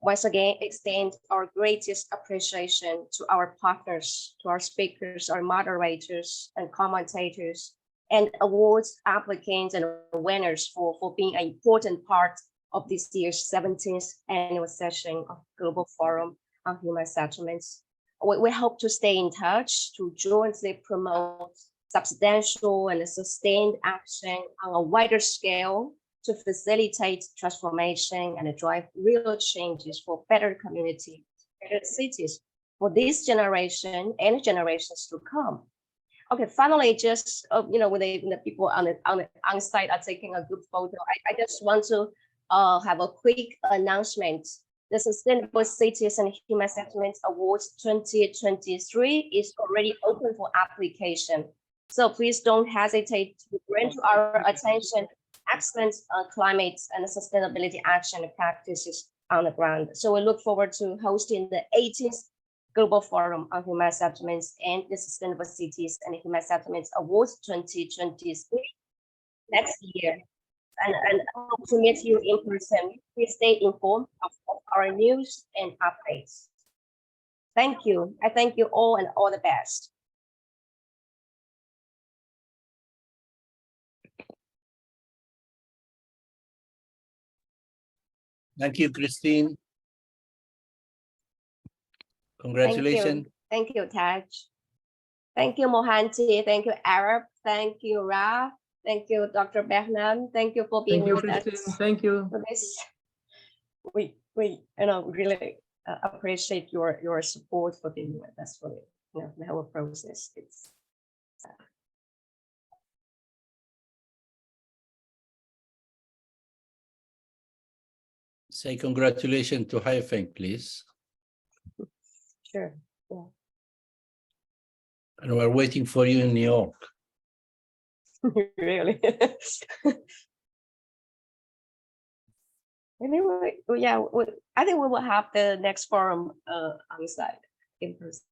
once again extend our greatest appreciation to our partners, to our speakers, our moderators and commentators, and awards applicants and winners for being an important part of this year's 17th annual session of Global Forum on Human Settlements. We hope to stay in touch to jointly promote substantial and sustained action on a wider scale to facilitate transformation and drive real changes for better communities, better cities for this generation and generations to come. Okay, finally, just when the people on site are taking a good photo, I just want to have a quick announcement. The Sustainable Cities and Human Settlements Awards 2023 is already open for application. So please don't hesitate to bring to our attention excellent climate and sustainability action practices on the ground. So we look forward to hosting the 18th Global Forum on Human Settlements and the Sustainable Cities and Human Settlements Awards 2023 next year. And hope to meet you in person. Please stay informed of our news and updates. Thank you. I thank you all and all the best. Thank you, Christine. Congratulations. Thank you, Taj. Thank you, Mohanty. Thank you, Arab. Thank you, Ra. Thank you, Dr. Bernam. Thank you for being with us. Thank you. For this. We really appreciate your support for being with us for the whole process. It's Say congratulations to Haifeng, please. Sure. Yeah. And we're waiting for you in New York. Really? Anyway, yeah, I think we will have the next forum on site in person.